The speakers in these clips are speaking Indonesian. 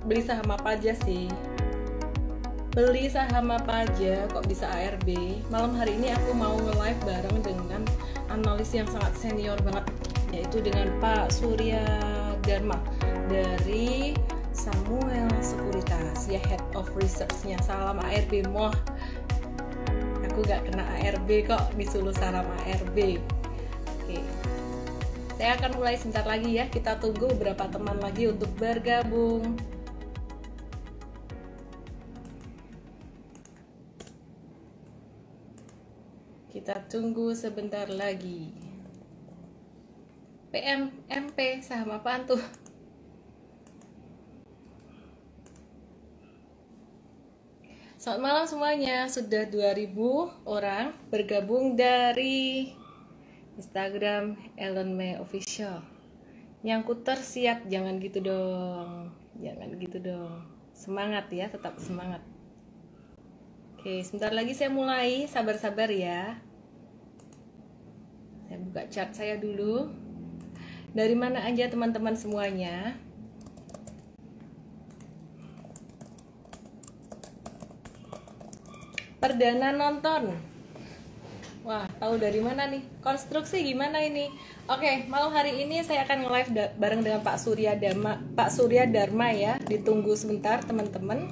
beli saham apa aja sih? Beli saham apa aja kok bisa ARB? Malam hari ini aku mau nge-live bareng dengan analis yang sangat senior banget, yaitu dengan Pak Surya Dharma dari Samuel Sekuritas, ya Head of Research-nya. Salam ARB, moh. Aku gak kena ARB kok, disuruh salam ARB. Oke. Saya akan mulai sebentar lagi ya. Kita tunggu beberapa teman lagi untuk bergabung. Kita tunggu sebentar lagi. PMMP, saham apaan tuh? Selamat malam semuanya. Sudah 2000 orang bergabung dari Instagram Elon May Official. Nyangkuter siap, jangan gitu dong. Jangan gitu dong. Semangat ya, tetap semangat. Oke, sebentar lagi saya mulai. Sabar-sabar ya. Saya buka chart saya dulu. Dari mana aja teman-teman semuanya? Perdana nonton. Wah, tahu dari mana nih? Konstruksi gimana ini? Oke, malam hari ini saya akan nge-live bareng dengan Pak Surya Dharma ya. Ditunggu sebentar teman-teman.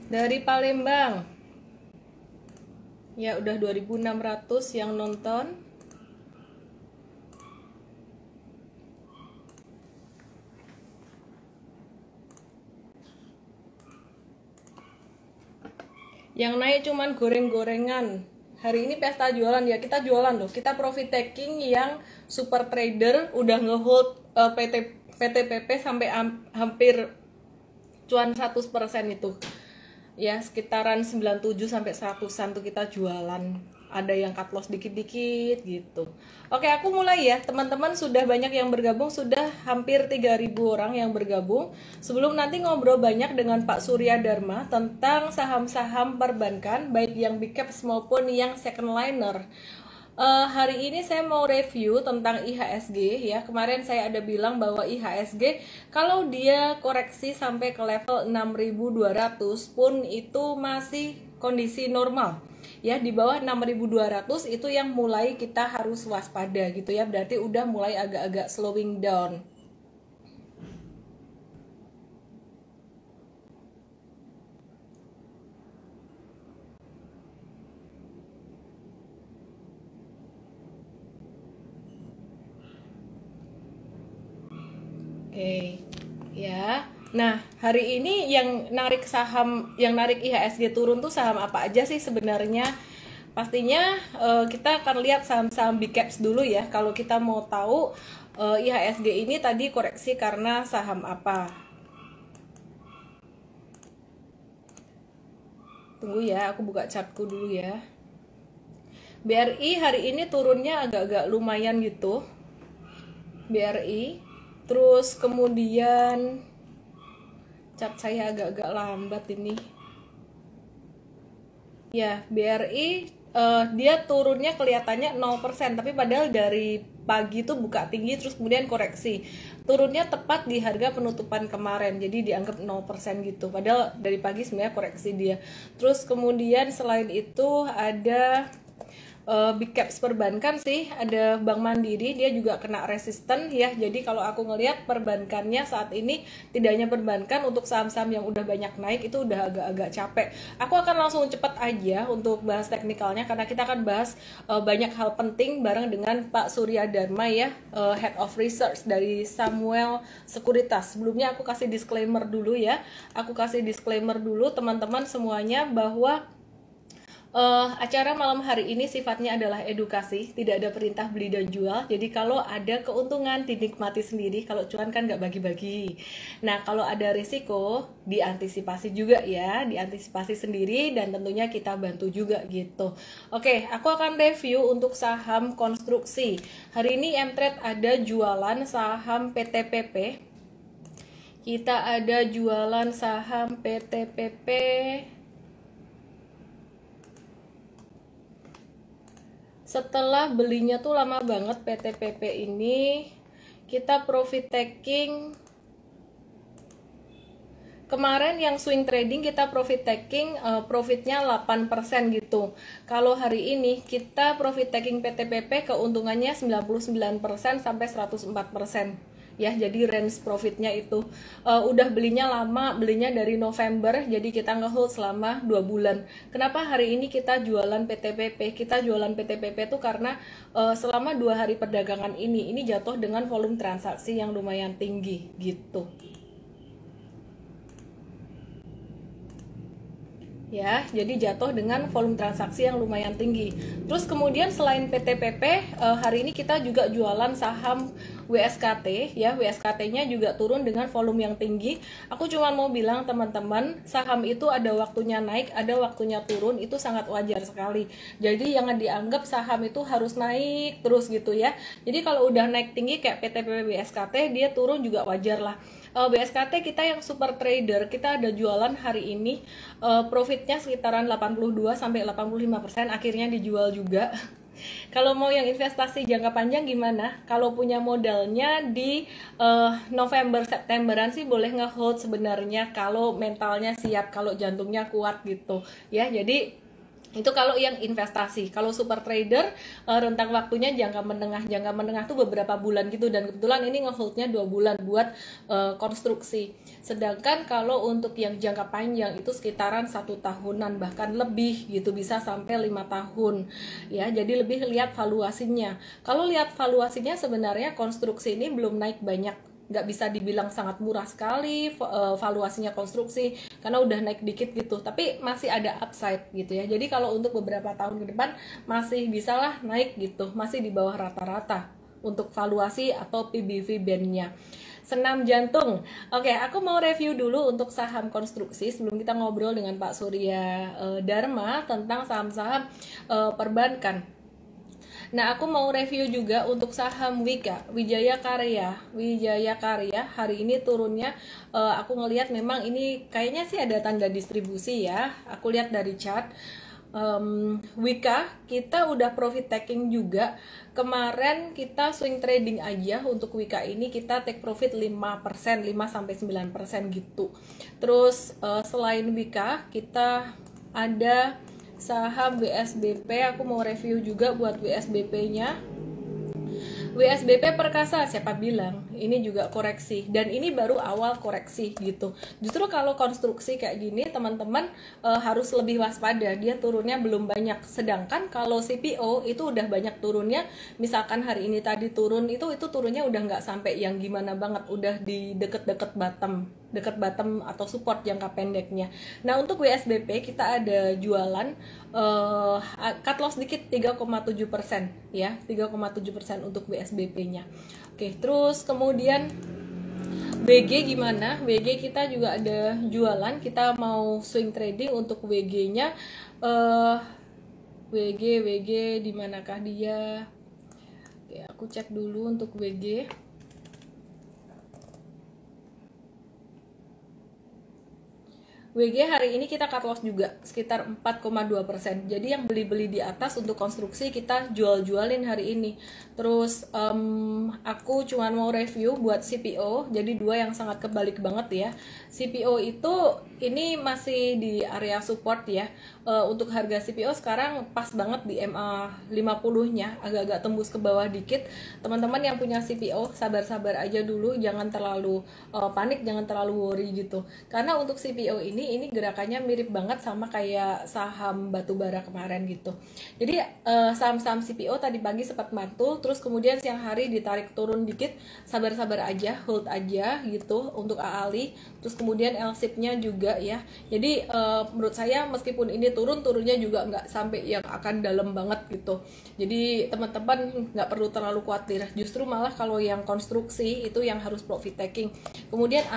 Dari Palembang. Ya, udah 2600 yang nonton. Yang naik cuman goreng-gorengan. Hari ini pesta jualan ya, kita jualan loh. Kita profit taking yang super trader udah ngehold PTPP sampai hampir cuan 100% itu. Ya, sekitaran 97 sampai 100-an tuh kita jualan. Ada yang cut loss dikit-dikit gitu. Oke, aku mulai ya. Teman-teman sudah banyak yang bergabung, sudah hampir 3000 orang yang bergabung. Sebelum nanti ngobrol banyak dengan Pak Surya Dharma tentang saham-saham perbankan, baik yang big caps maupun yang second liner. Hari ini saya mau review tentang IHSG ya. Kemarin saya ada bilang bahwa IHSG kalau dia koreksi sampai ke level 6.200 pun itu masih kondisi normal. Ya, di bawah 6.200 itu yang mulai kita harus waspada gitu ya. Berarti udah mulai agak-agak slowing down. Oke, ya. Nah, hari ini yang narik IHSG turun tuh saham apa aja sih sebenarnya? Pastinya kita akan lihat saham-saham big caps dulu ya. Kalau kita mau tahu IHSG ini tadi koreksi karena saham apa? Tunggu ya, aku buka chartku dulu ya. BRI hari ini turunnya agak-agak lumayan gitu. BRI. Terus kemudian chart saya agak-agak lambat ini. Ya, BRI dia turunnya kelihatannya 0%, tapi padahal dari pagi itu buka tinggi terus kemudian koreksi. Turunnya tepat di harga penutupan kemarin. Jadi dianggap 0% gitu. Padahal dari pagi sebenarnya koreksi dia. Terus kemudian selain itu ada big caps perbankan sih, ada Bank Mandiri, dia juga kena resisten ya. Jadi kalau aku ngelihat perbankannya saat ini, tidak hanya perbankan, untuk saham-saham yang udah banyak naik itu udah agak-agak capek. Aku akan langsung cepat aja untuk bahas teknikalnya karena kita akan bahas banyak hal penting bareng dengan Pak Surya Dharma ya, Head of Research dari Samuel Sekuritas. Sebelumnya aku kasih disclaimer dulu ya. Aku kasih disclaimer dulu teman-teman semuanya bahwa acara malam hari ini sifatnya adalah edukasi, tidak ada perintah beli dan jual. Jadi kalau ada keuntungan dinikmati sendiri, kalau cuan kan nggak bagi-bagi. Nah, kalau ada risiko diantisipasi juga ya, diantisipasi sendiri dan tentunya kita bantu juga gitu. Oke, aku akan review untuk saham konstruksi. Hari ini Mtrade ada jualan saham PTPP Kita ada jualan saham PTPP. Setelah belinya tuh lama banget PTPP ini, kita profit taking. Kemarin yang swing trading kita profit taking, profitnya 8% gitu. Kalau hari ini kita profit taking PTPP keuntungannya 99% sampai 104%. Ya, jadi range profitnya itu udah belinya lama, belinya dari November, jadi kita ngehold selama 2 bulan. Kenapa hari ini kita jualan PTPP? Kita jualan PTPP tuh karena selama 2 hari perdagangan ini jatuh dengan volume transaksi yang lumayan tinggi gitu. Ya, jadi jatuh dengan volume transaksi yang lumayan tinggi. Terus kemudian selain PTPP, hari ini kita juga jualan saham WSKT, ya, WSKT-nya juga turun dengan volume yang tinggi. Aku cuma mau bilang teman-teman, saham itu ada waktunya naik, ada waktunya turun, itu sangat wajar sekali. Jadi jangan dianggap saham itu harus naik terus gitu ya. Jadi kalau udah naik tinggi kayak PTPP WSKT, dia turun juga wajar lah. BSKT kita yang super trader, kita ada jualan hari ini, profitnya sekitaran 82-85%, akhirnya dijual juga. Kalau mau yang investasi jangka panjang gimana? Kalau punya modalnya di November Septemberan sih boleh nge-hold sebenarnya, kalau mentalnya siap, kalau jantungnya kuat gitu ya. Jadi itu kalau yang investasi. Kalau super trader, rentang waktunya jangka menengah tuh beberapa bulan gitu, dan kebetulan ini ngeholdnya 2 bulan buat konstruksi. Sedangkan kalau untuk yang jangka panjang itu sekitaran 1 tahunan, bahkan lebih gitu, bisa sampai 5 tahun ya. Jadi lebih lihat valuasinya. Kalau lihat valuasinya sebenarnya konstruksi ini belum naik banyak, nggak bisa dibilang sangat murah sekali valuasinya konstruksi, karena udah naik dikit gitu, tapi masih ada upside gitu ya. Jadi kalau untuk beberapa tahun ke depan masih bisalah naik gitu, masih di bawah rata-rata untuk valuasi atau PBV bandnya. Senam jantung. Oke, aku mau review dulu untuk saham konstruksi sebelum kita ngobrol dengan Pak Surya Dharma tentang saham-saham perbankan. Nah, aku mau review juga untuk saham Wika, Wijaya Karya. Wijaya Karya hari ini turunnya, aku ngelihat memang ini kayaknya sih ada tanda distribusi ya. Aku lihat dari chart. Wika kita udah profit taking juga. Kemarin kita swing trading aja untuk Wika ini, kita take profit 5%, 5-9% gitu. Terus selain Wika kita ada saham WSBP, aku mau review juga buat WSBP-nya. WSBP Perkasa, siapa bilang ini juga koreksi, dan ini baru awal koreksi gitu. Justru kalau konstruksi kayak gini teman-teman harus lebih waspada, dia turunnya belum banyak. Sedangkan kalau CPO itu udah banyak turunnya. Misalkan hari ini tadi turun, itu turunnya udah nggak sampai yang gimana banget, udah di deket-deket bottom atau support jangka pendeknya. Nah, untuk WSBP kita ada jualan cut loss dikit 3,7% ya, 3,7% untuk WSBP-nya. Oke, terus kemudian WG gimana? WG kita juga ada jualan, kita mau swing trading untuk WG-nya. WG di manakah dia? Oke, aku cek dulu untuk WG. WG hari ini kita cut loss juga sekitar 4,2%. Jadi yang beli-beli di atas untuk konstruksi kita jual-jualin hari ini. Terus aku cuma mau review buat CPO. Jadi dua yang sangat kebalik banget ya. CPO itu ini masih di area support ya. Untuk harga CPO sekarang pas banget di MA 50-nya, agak-agak tembus ke bawah dikit. Teman-teman yang punya CPO sabar-sabar aja dulu, jangan terlalu panik, jangan terlalu worry gitu. Karena untuk CPO ini gerakannya mirip banget sama kayak saham batubara kemarin gitu. Jadi saham-saham CPO tadi pagi sempat mantul, terus kemudian siang hari ditarik turun dikit, sabar-sabar aja, hold aja gitu untuk AALI. Terus kemudian LSIP-nya juga ya. Jadi menurut saya meskipun ini turunnya juga nggak sampai yang akan dalam banget gitu. Jadi teman-teman nggak perlu terlalu khawatir. Justru malah kalau yang konstruksi itu yang harus profit taking. Kemudian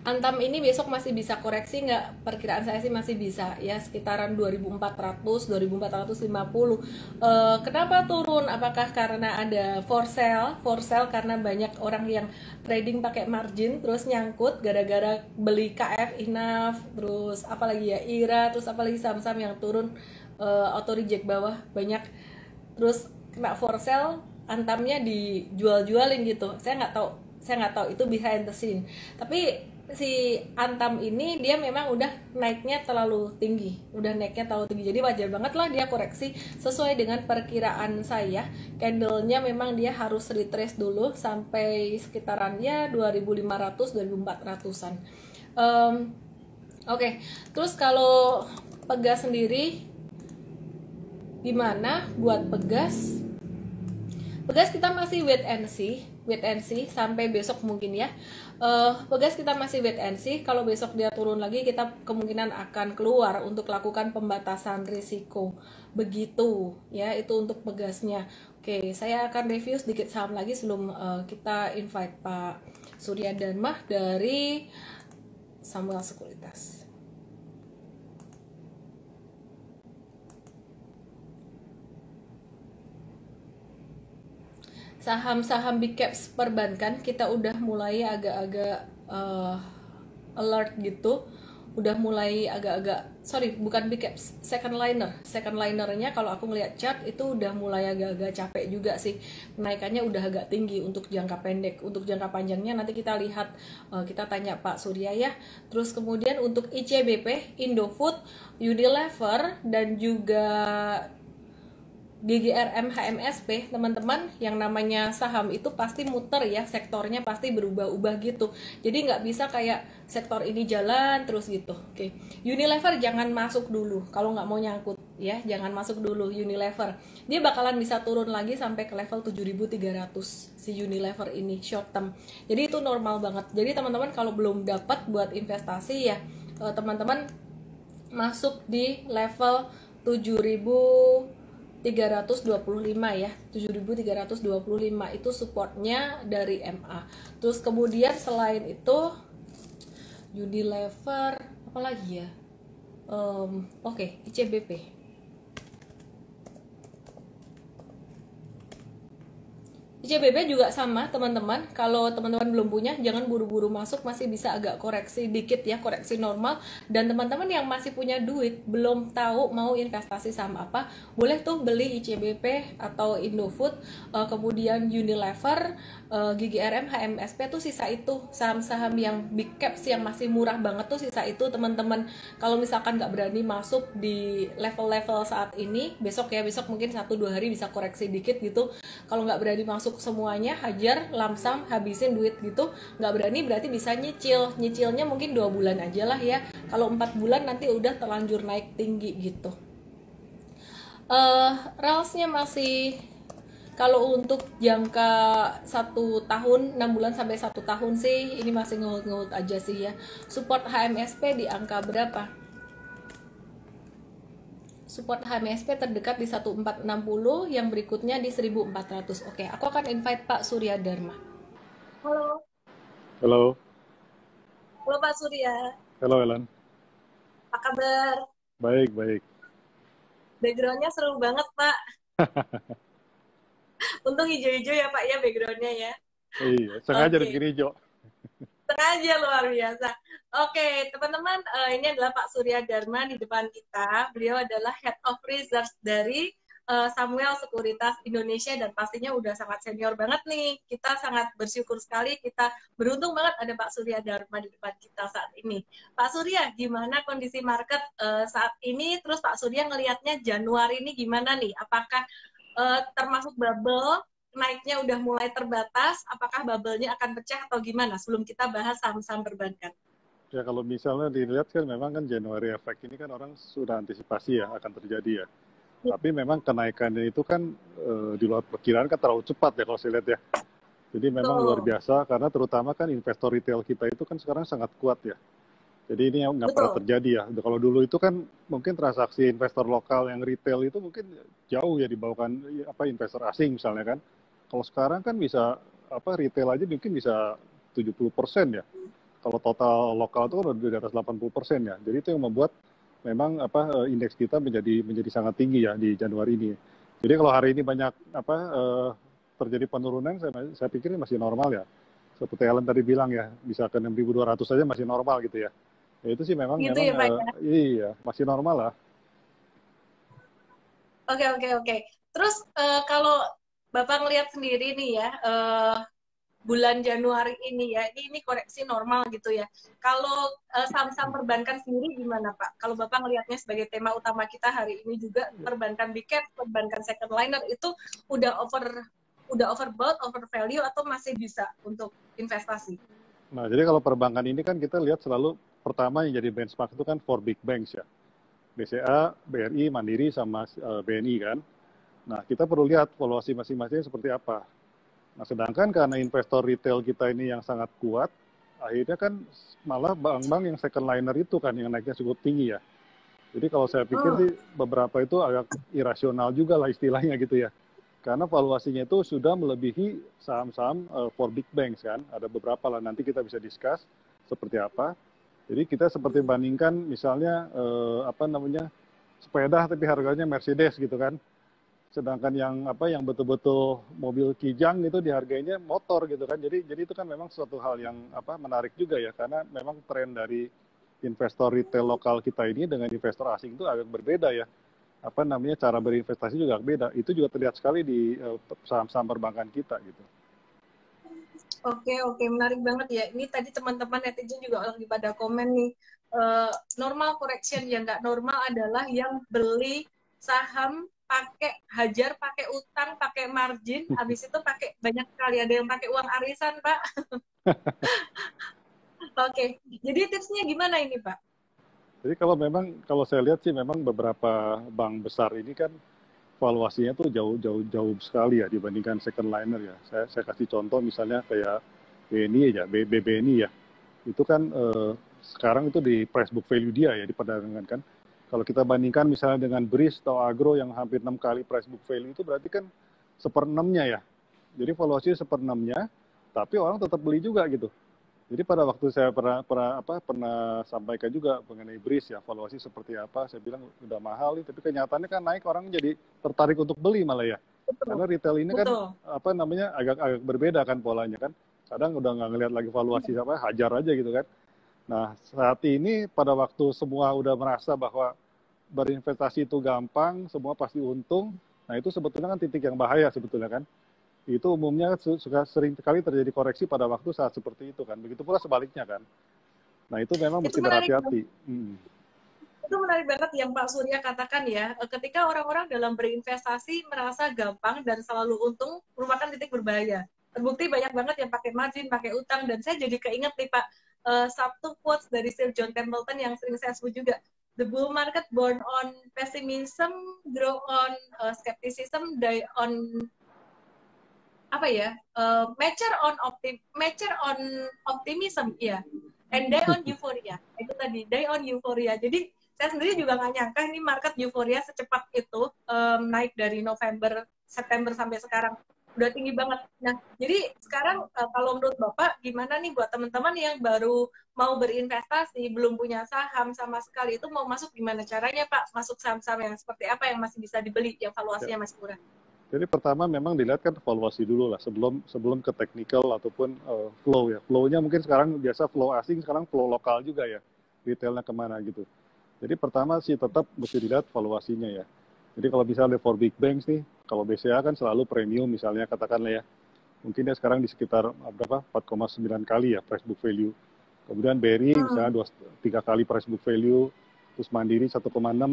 Antam ini besok masih bisa koreksi nggak? Perkiraan saya sih masih bisa ya, sekitaran 2400, 2450. Kenapa turun? Apakah karena ada for sale? For sale karena banyak orang yang trading pakai margin terus nyangkut gara-gara beli KF Enough, terus apalagi ya IRA, terus apalagi saham-saham yang turun auto reject bawah banyak, terus kena for sale, Antamnya dijual-jualin gitu. Saya nggak tahu itu behind the scene, tapi si Antam ini dia memang udah naiknya terlalu tinggi, jadi wajar banget lah dia koreksi sesuai dengan perkiraan saya. Candlenya memang dia harus retrace dulu sampai sekitarannya 2500 2400-an. Oke. Terus kalau Pegas sendiri gimana buat Pegas? Pegas kita masih wait and see sampai besok mungkin ya. Pegas kita masih wait and see. Kalau besok dia turun lagi, kita kemungkinan akan keluar untuk lakukan pembatasan risiko. Begitu ya, itu untuk Pegasnya. Oke, saya akan review sedikit saham lagi sebelum kita invite Pak Surya Dharma dari Samuel Sekuritas. Saham-saham big caps perbankan kita udah mulai agak-agak alert gitu, udah mulai agak-agak, sorry bukan big caps, second linernya kalau aku ngeliat chart itu udah mulai agak-agak capek juga sih, kenaikannya udah agak tinggi untuk jangka pendek. Untuk jangka panjangnya nanti kita lihat, kita tanya Pak Surya ya. Terus kemudian untuk ICBP, Indofood, Unilever dan juga GGRM HMSP, teman-teman, yang namanya saham itu pasti muter ya, sektornya pasti berubah-ubah gitu. Jadi nggak bisa kayak sektor ini jalan terus gitu. Oke. Unilever jangan masuk dulu kalau nggak mau nyangkut ya, jangan masuk dulu Unilever. Dia bakalan bisa turun lagi sampai ke level 7.300 si Unilever ini short term. Jadi itu normal banget. Jadi teman-teman kalau belum dapat buat investasi ya, teman-teman masuk di level 7.325 ya, 7.325 itu supportnya dari MA. Terus kemudian selain itu Unilever apalagi ya, oke, ICBP. ICBP juga sama teman-teman, kalau teman-teman belum punya jangan buru-buru masuk, masih bisa agak koreksi dikit ya, koreksi normal. Dan teman-teman yang masih punya duit belum tahu mau investasi saham apa, boleh tuh beli ICBP atau Indofood, kemudian Unilever, GGRM, HMSP tuh sisa itu, saham-saham yang big caps yang masih murah banget tuh sisa itu teman-teman. Kalau misalkan nggak berani masuk di level-level saat ini, besok mungkin 1-2 hari bisa koreksi dikit gitu. Kalau nggak berani masuk semuanya, hajar lamsam habisin duit gitu. Nggak berani berarti bisa nyicilnya mungkin 2 bulan aja lah ya. Kalau 4 bulan nanti udah terlanjur naik tinggi gitu. Ralsnya masih, kalau untuk jangka 1 tahun, 6 bulan sampai 1 tahun sih ini masih ngehold aja sih ya. Support HMSP di angka berapa? Support HMSP terdekat di 1460, yang berikutnya di 1400. Oke, aku akan invite Pak Surya Dharma. Halo. Halo. Halo Pak Surya. Halo Elan. Apa kabar? Baik, baik. Backgroundnya seru banget Pak. Untung hijau-hijau ya Pak ya backgroundnya ya. Iya, sengaja bikin hijau. Sengaja, luar biasa. Oke, teman-teman, ini adalah Pak Surya Dharma di depan kita. Beliau adalah Head of Research dari Samuel Sekuritas Indonesia dan pastinya udah sangat senior banget nih. Kita sangat bersyukur sekali, kita beruntung banget ada Pak Surya Dharma di depan kita saat ini. Pak Surya, gimana kondisi market saat ini? Terus Pak Surya ngelihatnya Januari ini gimana nih? Apakah termasuk bubble? Naiknya udah mulai terbatas, apakah bubble-nya akan pecah atau gimana? Sebelum kita bahas saham-saham perbankan. Ya kalau misalnya dilihat kan memang kan Januari efek ini kan orang sudah antisipasi ya akan terjadi ya. Tapi memang kenaikannya itu kan di luar perkiraan kan terlalu cepat ya kalau saya lihat ya. Jadi memang luar biasa karena terutama kan investor retail kita itu kan sekarang sangat kuat ya. Jadi ini yang nggak pernah terjadi ya. Kalau dulu itu kan mungkin transaksi investor lokal yang retail itu mungkin jauh ya dibawakan investor asing misalnya kan. Kalau sekarang kan bisa retail aja mungkin bisa 70% ya. Kalau total lokal itu kan udah di atas 80% ya. Jadi itu yang membuat memang indeks kita menjadi sangat tinggi ya di Januari ini. Jadi kalau hari ini banyak terjadi penurunan, saya pikir ini masih normal ya. Seperti Ellen tadi bilang ya, bisa ke 6.200 saja masih normal gitu ya. Ya itu sih memang Gitu memang ya Pak ya. iya masih normal lah. Oke, oke, oke. Terus kalau Bapak ngelihat sendiri nih ya, bulan Januari ini ya, ini koreksi normal gitu ya. Kalau saham-saham perbankan sendiri gimana Pak? Kalau Bapak ngelihatnya sebagai tema utama kita hari ini juga, perbankan big cap, perbankan second liner itu udah overbought, over value atau masih bisa untuk investasi? Nah, jadi kalau perbankan ini kan kita lihat selalu pertama yang jadi benchmark itu kan four big banks ya. BCA, BRI, Mandiri, sama BNI kan. Nah, kita perlu lihat valuasi masing-masing seperti apa. Nah, sedangkan karena investor retail kita ini yang sangat kuat, akhirnya kan malah bank-bank yang second liner itu kan yang naiknya cukup tinggi ya. Jadi kalau saya pikir sih beberapa itu agak irasional juga lah istilahnya gitu ya. Karena valuasinya itu sudah melebihi saham-saham for big banks kan. Ada beberapa lah, nanti kita bisa discuss seperti apa. Jadi kita seperti bandingkan misalnya sepeda tapi harganya Mercedes gitu kan. Sedangkan yang betul-betul mobil kijang itu dihargainya motor gitu kan. Jadi itu kan memang suatu hal yang menarik juga ya, karena memang tren dari investor retail lokal kita ini dengan investor asing itu agak berbeda ya. Cara berinvestasi juga agak beda. Itu juga terlihat sekali di saham-saham perbankan kita gitu. Oke, oke, menarik banget ya. Ini tadi teman-teman netizen juga lagi pada komen nih. Normal correction yang nggak normal adalah yang beli saham pakai hajar, pakai utang, pakai margin, habis itu pakai banyak sekali. Ada yang pakai uang arisan, Pak. Oke, jadi tipsnya gimana ini, Pak? Jadi kalau saya lihat sih memang beberapa bank besar ini kan valuasinya tuh jauh sekali ya dibandingkan second liner ya. Saya kasih contoh misalnya kayak BNI ya, BBNI ya. Itu kan sekarang itu di price book value dia ya, diperdagangkan kan. Kalau kita bandingkan misalnya dengan BRIS atau Agro yang hampir 6 kali price book value, itu berarti kan seperenamnya ya. Jadi valuasinya seperenamnya, tapi orang tetap beli juga gitu. Jadi pada waktu saya pernah sampaikan juga mengenai BRIS ya, valuasi seperti apa, saya bilang udah mahal nih, tapi kenyataannya kan naik, orang jadi tertarik untuk beli malah ya. Betul. Karena retail ini kan Betul. agak berbeda kan polanya kan. Kadang udah nggak ngelihat lagi valuasi hajar aja gitu kan. Nah, saat ini pada waktu semua udah merasa bahwa berinvestasi itu gampang, semua pasti untung. Nah, itu sebetulnya kan titik yang bahaya sebetulnya kan. Itu umumnya sering sekali terjadi koreksi pada waktu saat seperti itu kan. Begitu pula sebaliknya kan. Nah, itu memang mesti berhati-hati. Itu menarik banget yang Pak Surya katakan ya, ketika orang-orang dalam berinvestasi merasa gampang dan selalu untung, merupakan titik berbahaya. Terbukti banyak banget yang pakai margin, pakai utang, dan saya jadi keinget nih Pak, satu quotes dari Sir John Templeton yang sering saya sebut juga, the bull market born on pessimism, grow on skepticism, die on mature on optimism ya, and die on euphoria. Itu tadi, die on euphoria. Jadi saya sendiri juga nggak nyangka ini market euforia secepat itu, naik dari November, September sampai sekarang udah tinggi banget. Nah, jadi sekarang kalau menurut Bapak gimana nih buat teman-teman yang baru mau berinvestasi, belum punya saham sama sekali, itu mau masuk gimana caranya Pak? Masuk saham-saham yang seperti apa yang masih bisa dibeli, yang valuasinya masih murah? Jadi pertama memang dilihat kan valuasi dulu lah sebelum ke technical ataupun flow ya. Flow-nya mungkin sekarang biasa flow asing, sekarang flow lokal juga ya. Retailnya kemana gitu. Jadi pertama sih tetap mesti dilihat valuasinya ya. Jadi kalau misalnya for big banks nih, kalau BCA kan selalu premium misalnya katakanlah ya. Mungkin dia sekarang di sekitar 4,9 kali ya price book value. Kemudian BRI misalnya 3 kali price book value, terus Mandiri 1,6,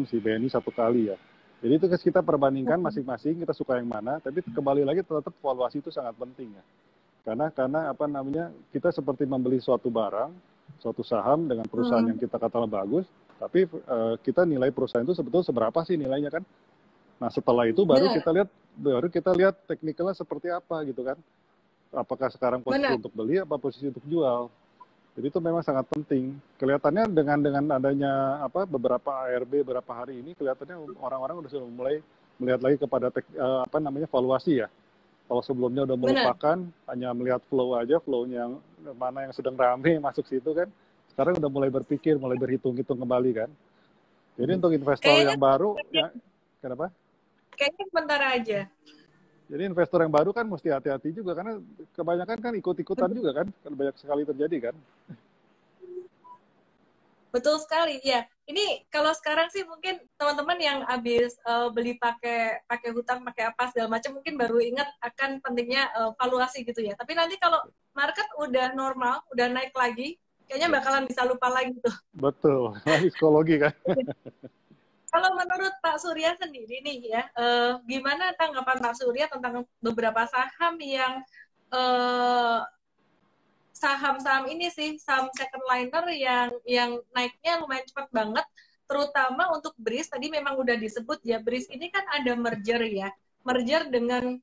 si BNI 1 kali ya. Jadi itu kita perbandingkan masing-masing, kita suka yang mana, tapi kembali lagi tetap valuasi itu sangat penting ya. Karena kita seperti membeli suatu barang, suatu saham dengan perusahaan yang kita katakan bagus, tapi kita nilai perusahaan itu sebetulnya seberapa sih nilainya kan. Nah, setelah itu baru kita lihat teknikalnya seperti apa gitu kan. Apakah sekarang posisi untuk beli apa posisi untuk jual. Jadi itu memang sangat penting. Kelihatannya dengan adanya beberapa ARB beberapa hari ini, kelihatannya orang-orang sudah mulai melihat lagi kepada valuasi ya. Kalau sebelumnya udah Benar. melupakan, hanya melihat flow aja, flow-nya yang mana yang sedang rame masuk situ kan. Sekarang udah mulai berpikir, mulai berhitung-hitung kembali kan. Jadi untuk investor Kayaknya yang baru, ya kenapa? kayaknya sebentar aja. Jadi investor yang baru kan mesti hati-hati juga, karena kebanyakan kan ikut-ikutan juga kan banyak sekali terjadi kan. Betul sekali, ya. Ini kalau sekarang sih mungkin teman-teman yang habis beli pakai pakai hutang, pakai apa segala macam mungkin baru ingat akan pentingnya valuasi gitu ya. Tapi nanti kalau market udah normal, udah naik lagi, kayaknya Ya. bakalan bisa lupa lagi tuh. Betul, lagi psikologi kan. Kalau menurut Pak Surya sendiri nih ya, gimana tanggapan Pak Surya tentang beberapa saham yang eh, saham-saham ini sih, saham second liner yang naiknya lumayan cepat banget, terutama untuk BRIS. Tadi memang udah disebut ya, BRIS ini kan ada merger ya, merger dengan,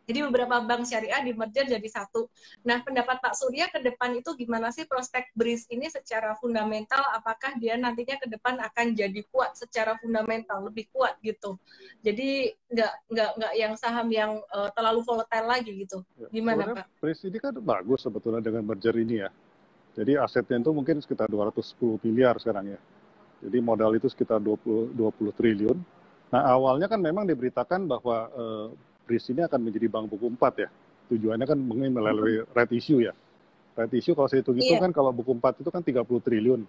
jadi beberapa bank syariah di merger jadi satu. Nah, pendapat Pak Surya ke depan itu gimana sih prospek BRIS ini secara fundamental? Apakah dia nantinya ke depan akan jadi kuat secara fundamental, lebih kuat gitu? Jadi nggak yang saham yang terlalu volatile lagi gitu. Ya, Gimana sebenarnya Pak? Pris ini kan bagus sebetulnya dengan merger ini ya. Jadi asetnya itu mungkin sekitar 210 miliar sekarang ya. Jadi modal itu sekitar 20 triliun. Nah, awalnya kan memang diberitakan bahwa BRIS ini akan menjadi bank buku 4 ya. Tujuannya kan mungkin melalui right issue ya. Right issue kalau saya hitung-hitung Iya. kan kalau buku 4 itu kan 30 triliun.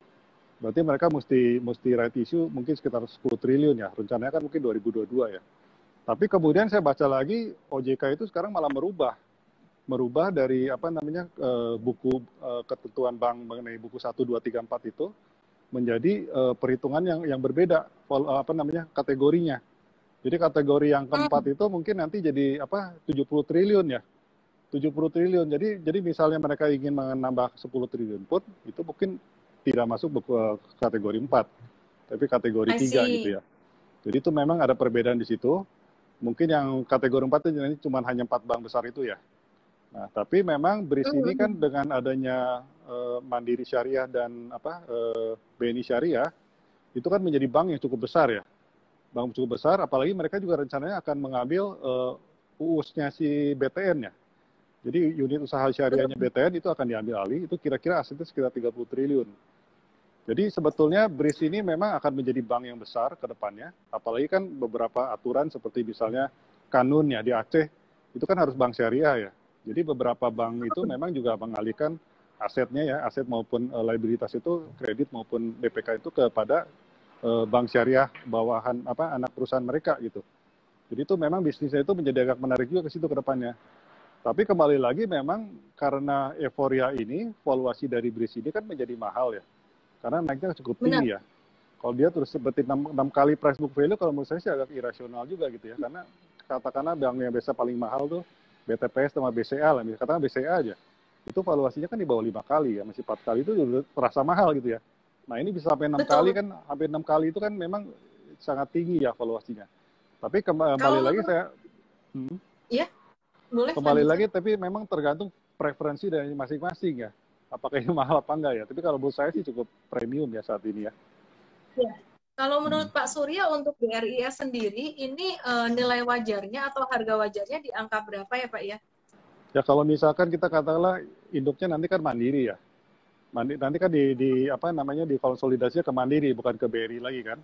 Berarti mereka mesti right issue mungkin sekitar 10 triliun ya. Rencananya kan mungkin 2022 ya. Tapi kemudian saya baca lagi OJK itu sekarang malah merubah dari apa namanya buku ketentuan bank mengenai buku 1 2 3 4 itu menjadi perhitungan yang berbeda apa namanya kategorinya. Jadi kategori yang keempat itu mungkin nanti jadi apa 70 triliun ya. 70 triliun. Jadi misalnya mereka ingin menambah 10 triliun pun itu mungkin tidak masuk buku kategori 4, tapi kategori I 3 gitu see. ya. Jadi itu memang ada perbedaan di situ. Mungkin yang kategori 4 itu cuma hanya 4 bank besar itu ya. Nah, tapi memang BRIS ini kan dengan adanya Mandiri Syariah dan BNI Syariah itu kan menjadi bank yang cukup besar ya. Bank cukup besar, apalagi mereka juga rencananya akan mengambil UUS-nya si BTN ya. Jadi unit usaha syariahnya BTN itu akan diambil alih, itu kira-kira asetnya sekitar 30 triliun. Jadi sebetulnya BRIS ini memang akan menjadi bank yang besar ke depannya, apalagi kan beberapa aturan seperti misalnya kanun ya di Aceh, itu kan harus bank syariah ya. Jadi beberapa bank itu memang juga mengalihkan asetnya ya, aset maupun liabilitas itu, kredit maupun BPK itu kepada bank syariah bawahan anak perusahaan mereka gitu. Jadi itu memang bisnisnya itu menjadi agak menarik juga ke situ ke depannya. Tapi kembali lagi memang karena euforia ini, valuasi dari BRIS ini kan menjadi mahal ya. Karena naiknya cukup Benar. tinggi ya. Kalau dia terus seperti 6 kali price book value, kalau menurut saya sih agak irasional juga gitu ya. Karena katakanlah bank yang biasa paling mahal tuh BTPS sama BCA lah. Katakanlah BCA aja. Itu valuasinya kan di bawah 5 kali ya. Masih 4 kali itu juga terasa mahal gitu ya. Nah ini bisa sampai 6 kali Betul. kan, hampir 6 kali itu kan memang sangat tinggi ya valuasinya. Tapi kembali Kalau lagi menurut, saya, hmm, ya, boleh kembali lanjutkan. lagi tapi memang tergantung preferensi dari masing-masing ya. Apakah ini mahal apa enggak ya. Tapi kalau menurut saya sih cukup premium ya saat ini ya. Ya. Kalau menurut Hmm. Pak Surya untuk BRIS sendiri, ini nilai wajarnya atau harga wajarnya di angka berapa ya Pak ya? Ya kalau misalkan kita katakanlah induknya nanti kan Mandiri ya. Nanti kan di apa namanya dikonsolidasinya ke Mandiri bukan ke BRI lagi kan.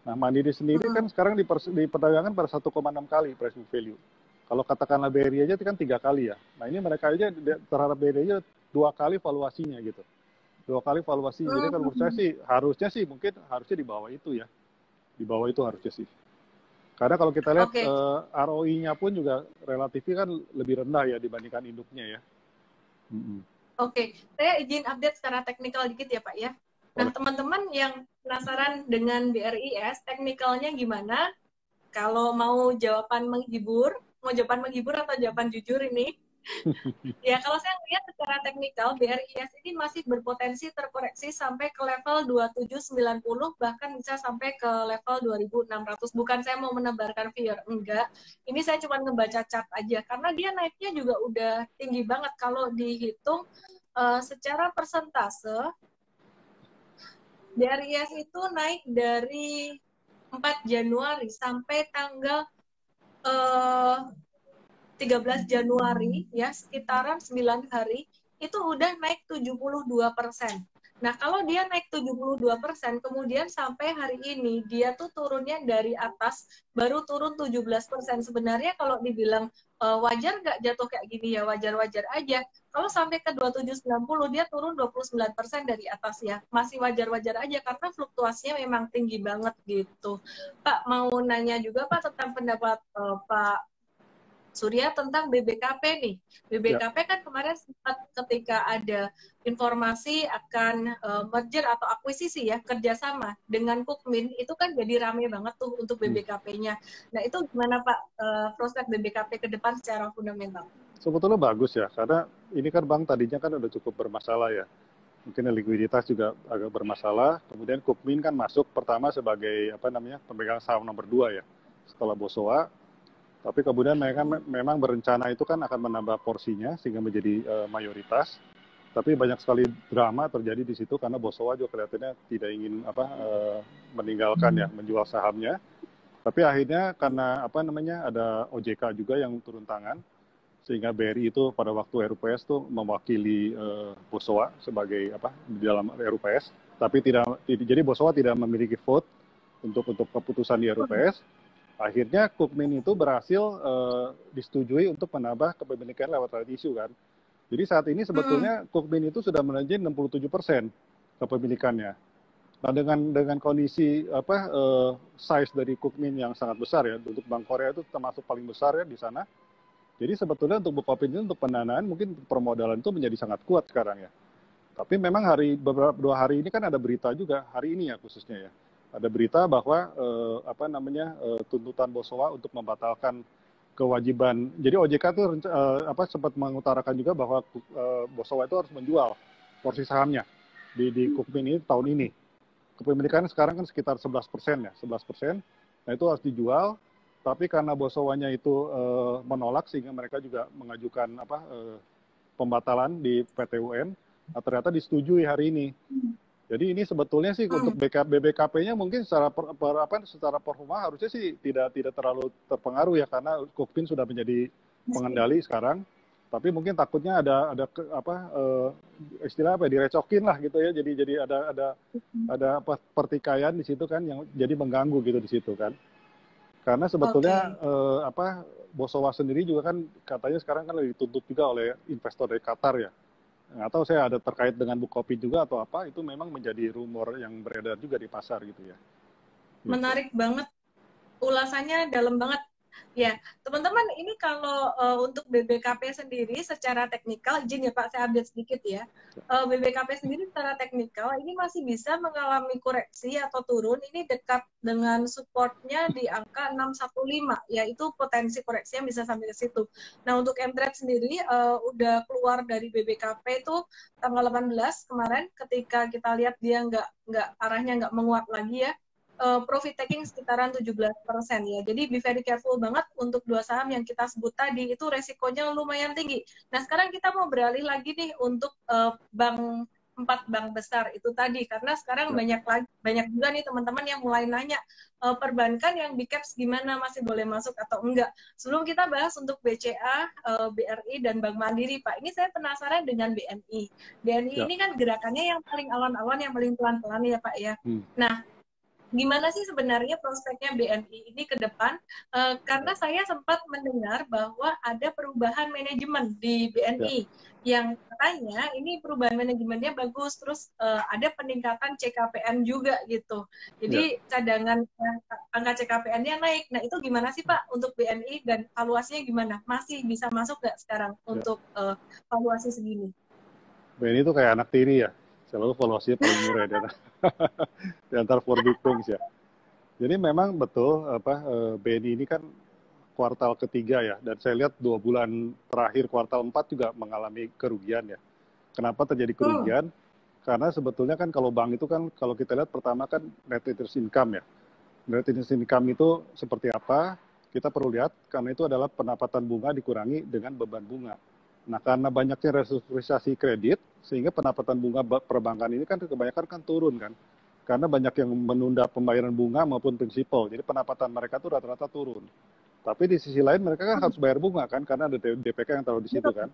Nah Mandiri sendiri kan sekarang diperdagangkan pada 1,6 kali price book value. Kalau katakanlah BRI aja itu kan 3 kali ya. Nah ini mereka aja terhadap BRI aja 2 kali valuasinya gitu. 2 kali valuasinya. Jadi kalau menurut saya sih harusnya sih mungkin harusnya di bawah itu ya. Di bawah itu harusnya sih. Karena kalau kita lihat Oke, ROI-nya pun juga relatif kan lebih rendah ya dibandingkan induknya ya. oke. Saya izin update secara teknikal dikit ya Pak ya. Nah, Boleh. teman-teman yang penasaran dengan BRIS, teknikalnya gimana? Kalau mau jawaban menghibur, mau jawaban menghibur atau jawaban jujur ini? Ya, kalau saya lihat secara teknikal, BRIS ini masih berpotensi terkoreksi sampai ke level 2790, bahkan bisa sampai ke level 2600. Bukan saya mau menebarkan fear, enggak. Ini saya cuma ngebaca chart aja, karena dia naiknya juga udah tinggi banget. Kalau dihitung secara persentase, BRIS itu naik dari 4 Januari sampai tanggal uh, 13 Januari ya sekitaran 9 hari itu udah naik 72%. Nah, kalau dia naik 72%, kemudian sampai hari ini dia tuh turunnya dari atas baru turun 17%. Sebenarnya kalau dibilang wajar nggak jatuh kayak gini ya, wajar-wajar aja. Kalau sampai ke 2790 dia turun 29% dari atas ya. Masih wajar-wajar aja karena fluktuasinya memang tinggi banget gitu. Pak, mau nanya juga Pak tentang pendapat Pak Surya tentang BBKP nih. Ya. BBKP kan kemarin sempat ketika ada informasi akan merger atau akuisisi ya, kerjasama dengan Kukmin, itu kan jadi rame banget tuh untuk BBKP-nya. Nah itu gimana Pak prospek BBKP ke depan secara fundamental? Sebetulnya bagus ya, karena ini kan bank tadinya kan udah cukup bermasalah ya. Mungkin likuiditas juga agak bermasalah. Kemudian Kukmin kan masuk pertama sebagai pemegang saham nomor 2 ya, setelah Bosowa. Tapi kemudian mereka memang berencana itu kan akan menambah porsinya sehingga menjadi mayoritas. Tapi banyak sekali drama terjadi di situ karena Bosowa juga kelihatannya tidak ingin meninggalkan ya, menjual sahamnya. Tapi akhirnya karena ada OJK juga yang turun tangan, sehingga BRI itu pada waktu RUPS tuh mewakili Bosowa sebagai di dalam RUPS. Tapi jadi Bosowa tidak memiliki vote untuk keputusan di RUPS. Akhirnya Kukmin itu berhasil disetujui untuk menambah kepemilikan lewat right issue kan. Jadi saat ini sebetulnya Kukmin itu sudah menjadi 67% kepemilikannya. Nah dengan kondisi size dari Kukmin yang sangat besar ya, untuk Bank Korea itu termasuk paling besar ya di sana. Jadi sebetulnya untuk Bukopin itu untuk pendanaan mungkin permodalan itu menjadi sangat kuat sekarang ya. Tapi memang beberapa 2 hari ini kan ada berita juga, hari ini ya khususnya ya. Ada berita bahwa tuntutan Bosowa untuk membatalkan kewajiban. Jadi OJK itu sempat mengutarakan juga bahwa Bosowa itu harus menjual porsi sahamnya di Kukmin ini tahun ini. Kepemilikan sekarang kan sekitar 11% ya, 11%. Nah itu harus dijual. Tapi karena Bosowanya itu menolak sehingga mereka juga mengajukan pembatalan di PT UN. Nah, ternyata disetujui hari ini. Jadi ini sebetulnya sih untuk BBKP-nya mungkin secara performa harusnya sih tidak terlalu terpengaruh ya karena Kukmin sudah menjadi pengendali sekarang. Tapi mungkin takutnya ada istilah direcokin lah gitu ya. Jadi ada pertikaian di situ kan yang jadi mengganggu gitu di situ kan. Karena sebetulnya Bosowa sendiri juga kan katanya sekarang kan dituntut juga oleh investor dari Qatar ya. Nggak tahu saya ada terkait dengan Bukopin juga atau apa, itu memang menjadi rumor yang beredar juga di pasar gitu ya. Menarik banget, ulasannya dalam banget. Ya, teman-teman, ini kalau untuk BBKP sendiri secara teknikal, izin ya Pak, saya update sedikit ya. BBKP sendiri secara teknikal ini masih bisa mengalami koreksi atau turun, ini dekat dengan supportnya di angka 615, yaitu potensi koreksi yang bisa sampai ke situ. Nah, untuk MTrade sendiri udah keluar dari BBKP itu tanggal 18 kemarin, ketika kita lihat dia arahnya nggak menguat lagi ya. Profit taking sekitaran 17% ya. Jadi be very careful banget untuk 2 saham yang kita sebut tadi, itu resikonya lumayan tinggi. Nah, sekarang kita mau beralih lagi nih untuk 4 bank besar itu tadi, karena sekarang banyak juga nih teman-teman yang mulai nanya perbankan yang big caps gimana, masih boleh masuk atau enggak. Sebelum kita bahas untuk BCA, BRI, dan Bank Mandiri, Pak, ini saya penasaran dengan BNI. BNI ini kan gerakannya yang paling awan-awan, yang paling pelan-pelan ya Pak ya. Nah, gimana sih sebenarnya prospeknya BNI ini ke depan? Karena saya sempat mendengar bahwa ada perubahan manajemen di BNI yang katanya ini perubahan manajemennya bagus, terus ada peningkatan CKPN juga gitu. Jadi cadangan angka CKPN-nya naik. Nah itu gimana sih Pak untuk BNI dan valuasinya gimana? Masih bisa masuk nggak sekarang untuk valuasi segini? BNI itu kayak anak tiri ya, selalu valuasinya paling murah di antara 4 big banks ya. Jadi memang betul BNI ini kan kuartal ketiga ya, dan saya lihat 2 bulan terakhir kuartal 4 juga mengalami kerugian ya. Kenapa terjadi kerugian? Karena sebetulnya kan kalau bank itu kan kalau kita lihat pertama kan net interest income ya. Net interest income itu seperti apa? Kita perlu lihat karena itu adalah pendapatan bunga dikurangi dengan beban bunga. Nah, karena banyaknya restrukturisasi kredit, sehingga pendapatan bunga perbankan ini kan kebanyakan kan turun kan. Karena banyak yang menunda pembayaran bunga maupun prinsipal. Jadi pendapatan mereka itu rata-rata turun. Tapi di sisi lain mereka kan harus bayar bunga kan, karena ada DPK yang taruh di situ kan.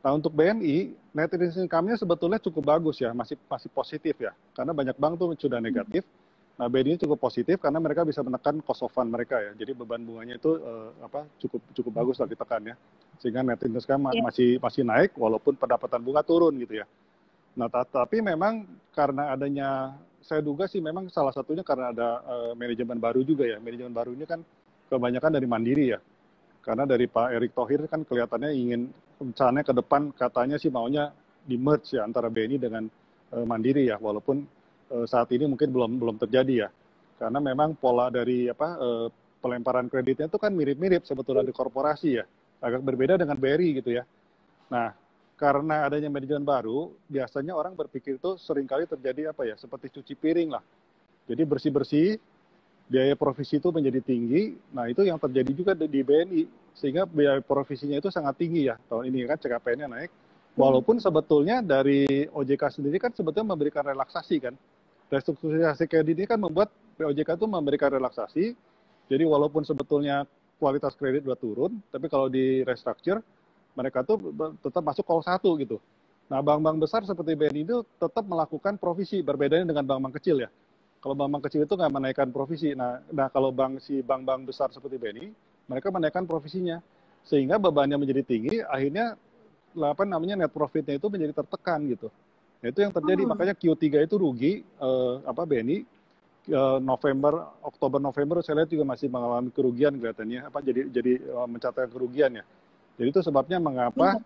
Nah untuk BNI, net interest income-nya sebetulnya cukup bagus ya, masih positif ya. Karena banyak bank tuh sudah negatif. Nah BNI cukup positif karena mereka bisa menekan cost of fund mereka ya. Jadi beban bunganya itu cukup bagus lah ditekan ya. Sehingga net interest income masih naik walaupun pendapatan bunga turun gitu ya. Nah tapi memang karena adanya, saya duga sih memang salah satunya karena ada manajemen baru juga ya. Manajemen baru ini kan kebanyakan dari Mandiri ya. Karena dari Pak Erick Thohir kan kelihatannya ingin rencananya ke depan katanya sih maunya di merge ya antara BNI dengan Mandiri ya, walaupun saat ini mungkin belum terjadi ya. Karena memang pola dari pelemparan kreditnya itu kan mirip-mirip sebetulnya di korporasi ya. Agak berbeda dengan BRI gitu ya. Nah, karena adanya manajemen baru, biasanya orang berpikir itu seringkali terjadi seperti cuci piring lah. Jadi bersih-bersih, biaya provisi itu menjadi tinggi. Nah, itu yang terjadi juga di BNI. Sehingga biaya provisinya itu sangat tinggi ya. Tahun ini kan CKPN-nya naik. Walaupun sebetulnya dari OJK sendiri kan sebetulnya memberikan relaksasi kan. Restrukturisasi kredit ini kan membuat OJK itu memberikan relaksasi. Jadi walaupun sebetulnya kualitas kredit sudah turun, tapi kalau di restructure, mereka tuh tetap masuk call 1 gitu. Nah, bank-bank besar seperti BNI itu tetap melakukan provisi, berbeda dengan bank-bank kecil ya. Kalau bank-bank kecil itu nggak menaikkan provisi. Nah kalau bank-bank besar seperti BNI, mereka menaikkan provisinya. Sehingga bebannya menjadi tinggi, akhirnya net profitnya itu menjadi tertekan gitu. Nah, itu yang terjadi, makanya Q3 itu rugi, BNI, Oktober November saya lihat juga masih mengalami kerugian kelihatannya, jadi mencatatkan kerugian ya. Jadi itu sebabnya mengapa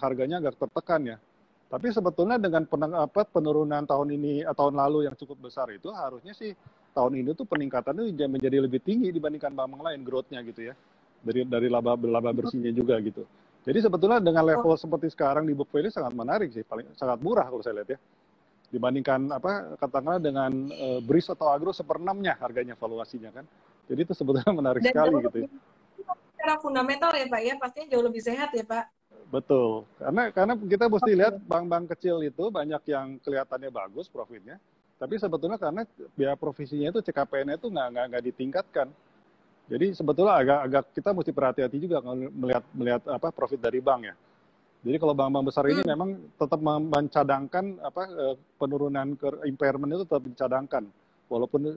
harganya agak tertekan ya. Tapi sebetulnya dengan penurunan tahun ini atau tahun lalu yang cukup besar itu, harusnya sih tahun ini tuh peningkatannya menjadi lebih tinggi dibandingkan bank lain, growth-nya gitu ya. Dari laba bersihnya juga gitu. Jadi sebetulnya dengan level seperti sekarang di book value sangat menarik sih, sangat murah kalau saya lihat ya. Dibandingkan katakanlah dengan BRIS atau Agro 1/6-nya harganya valuasinya kan. Jadi itu sebetulnya menarik sekali gitu ya. Secara fundamental ya Pak ya, pastinya jauh lebih sehat ya Pak. Betul, karena kita mesti lihat bank-bank kecil itu banyak yang kelihatannya bagus profitnya, tapi sebetulnya karena biaya provisinya itu CKPN-nya itu nggak ditingkatkan. Jadi sebetulnya agak kita mesti berhati-hati juga melihat profit dari bank ya. Jadi kalau bank-bank besar ini memang tetap mencadangkan penurunan impairment itu tetap dicadangkan, walaupun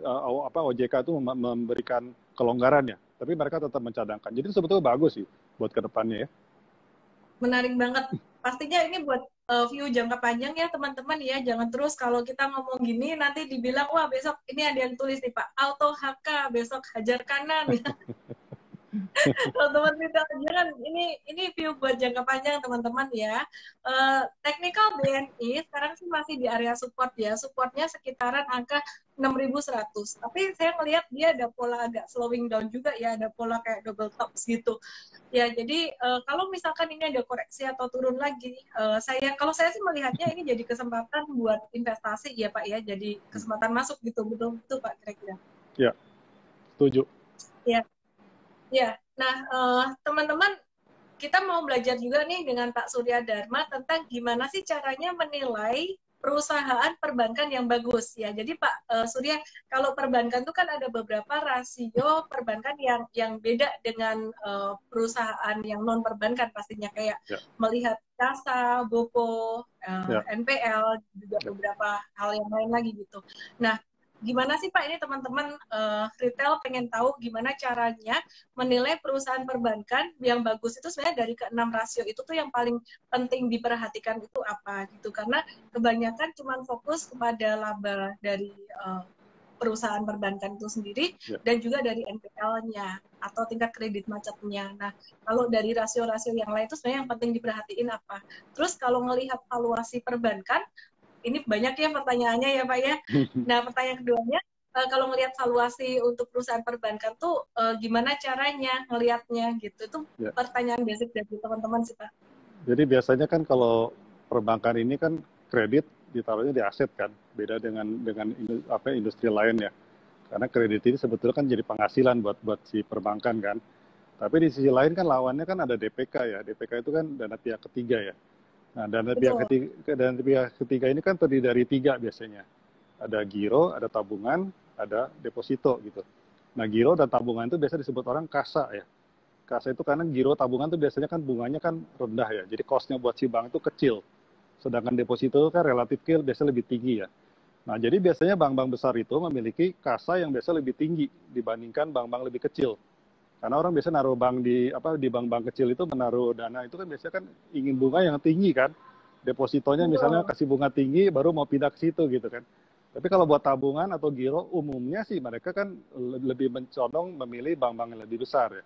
OJK itu memberikan kelonggaran ya, tapi mereka tetap mencadangkan. Jadi sebetulnya bagus sih buat kedepannya ya. Menarik banget. Pastinya ini buat view jangka panjang ya teman-teman ya. Jangan terus kalau kita ngomong gini nanti dibilang, wah besok ini ada yang tulis nih Pak, auto HK, besok hajar kanan ya. Teman-teman tidak, jangan, ini view buat jangka panjang teman-teman ya. Technical BNI sekarang sih masih di area support ya. Supportnya sekitaran angka 6.100. Tapi saya melihat dia ada pola agak slowing down juga ya, ada pola kayak double tops gitu. Ya, jadi kalau misalkan ini ada koreksi atau turun lagi, kalau saya sih melihatnya ini jadi kesempatan buat investasi ya Pak ya, jadi kesempatan masuk gitu, betul Pak kira-kira. Ya, setuju. Ya. Ya, nah teman-teman, kita mau belajar juga nih dengan Pak Surya Dharma tentang gimana sih caranya menilai perusahaan perbankan yang bagus ya. Jadi Pak Surya, kalau perbankan itu kan ada beberapa rasio perbankan yang beda dengan perusahaan yang non perbankan pastinya, kayak melihat kasa, BOPO, NPL, juga beberapa hal yang lain lagi gitu. Nah, gimana sih Pak ini teman-teman retail pengen tahu gimana caranya menilai perusahaan perbankan yang bagus itu sebenarnya dari ke-6 rasio itu tuh yang paling penting diperhatikan itu apa gitu, karena kebanyakan cuma fokus kepada laba dari perusahaan perbankan itu sendiri dan juga dari NPL-nya atau tingkat kredit macetnya. Nah, kalau dari rasio-rasio yang lain itu sebenarnya yang penting diperhatiin apa. Terus kalau melihat valuasi perbankan, ini banyak ya pertanyaannya ya Pak ya. Nah, pertanyaan keduanya, kalau melihat valuasi untuk perusahaan perbankan tuh gimana caranya ngelihatnya gitu? Itu pertanyaan basic dari teman-teman sih Pak. Jadi biasanya kan kalau perbankan ini kan kredit ditaruhnya di aset kan, beda dengan industri lain ya. Karena kredit ini sebetulnya kan jadi penghasilan buat si perbankan kan. Tapi di sisi lain kan lawannya kan ada DPK ya. DPK itu kan dana pihak ketiga ya. Nah, dana pihak ketiga ini kan terdiri dari 3 biasanya. Ada giro, ada tabungan, ada deposito gitu. Nah, giro dan tabungan itu biasa disebut orang kasa ya. Kasa itu karena giro tabungan itu biasanya kan bunganya kan rendah ya. Jadi cost-nya buat si bank itu kecil. Sedangkan deposito kan relatif biasanya lebih tinggi ya. Nah, jadi biasanya bank-bank besar itu memiliki kasa yang biasa lebih tinggi dibandingkan bank-bank lebih kecil. Karena orang biasa naruh bank di bank-bank kecil itu menaruh dana itu kan biasanya kan ingin bunga yang tinggi kan. Depositonya misalnya Betul. kasih bunga tinggi baru mau pindah ke situ gitu kan. Tapi kalau buat tabungan atau giro umumnya sih mereka kan lebih mencondong memilih bank-bank yang lebih besar ya.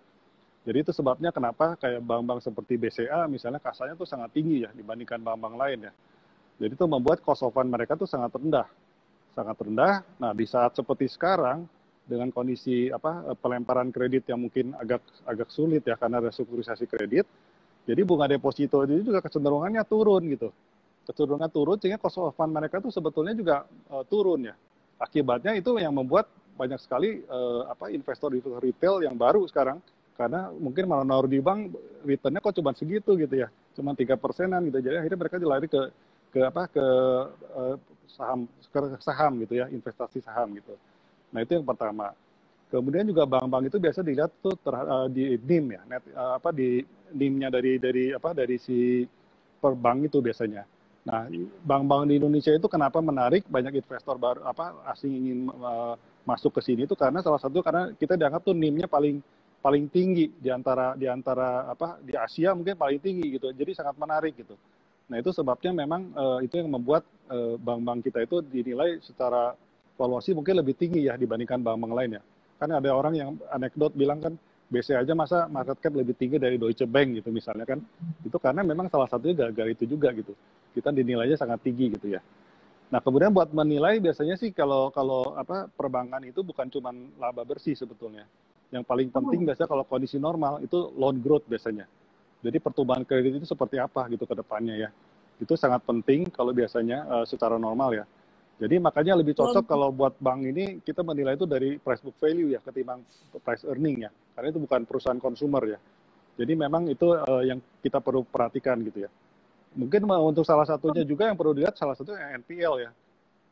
Jadi itu sebabnya kenapa kayak bank-bank seperti BCA misalnya kasanya tuh sangat tinggi ya dibandingkan bank-bank lain ya. Jadi itu membuat cost of fund mereka tuh sangat rendah. Sangat rendah. Nah, di saat seperti sekarang dengan kondisi pelemparan kredit yang mungkin agak sulit ya karena restrukturisasi kredit, jadi bunga deposito itu juga kecenderungannya turun gitu. Kecenderungan turun sehingga cost of fund mereka tuh sebetulnya juga turun ya. Akibatnya itu yang membuat banyak sekali investor retail yang baru sekarang karena mungkin malah naruh di bank returnnya kok cuma segitu gitu ya, cuma 3%-an gitu. Jadi akhirnya mereka dilari ke saham saham gitu ya, investasi saham gitu. Nah itu yang pertama. Kemudian juga bank-bank itu biasa dilihat tuh di NIM ya, di NIM-nya dari si per bank itu biasanya. Nah, bank-bank di Indonesia itu kenapa menarik banyak investor baru asing ingin masuk ke sini itu karena salah satu karena kita dianggap tuh NIM-nya paling paling tinggi di Asia mungkin paling tinggi gitu. Jadi sangat menarik gitu. Nah, itu sebabnya memang itu yang membuat bank-bank kita itu dinilai secara valuasi mungkin lebih tinggi ya dibandingkan bank-bank lain ya. Kan ada orang yang anekdot bilang kan BCA aja masa market cap lebih tinggi dari Deutsche Bank gitu misalnya kan. Itu karena memang salah satunya gara-gara itu juga gitu. Kita dinilainya sangat tinggi gitu ya. Nah, kemudian buat menilai biasanya sih kalau kalau perbankan itu bukan cuma laba bersih sebetulnya. Yang paling penting biasanya kalau kondisi normal itu loan growth biasanya. Jadi pertumbuhan kredit itu seperti apa gitu ke depannya ya. Itu sangat penting kalau biasanya secara normal ya. Jadi makanya lebih cocok kalau buat bank ini kita menilai itu dari price book value ya ketimbang price earning ya. Karena itu bukan perusahaan consumer ya. Jadi memang itu yang kita perlu perhatikan gitu ya. Mungkin untuk salah satunya juga yang perlu dilihat salah satunya NPL ya.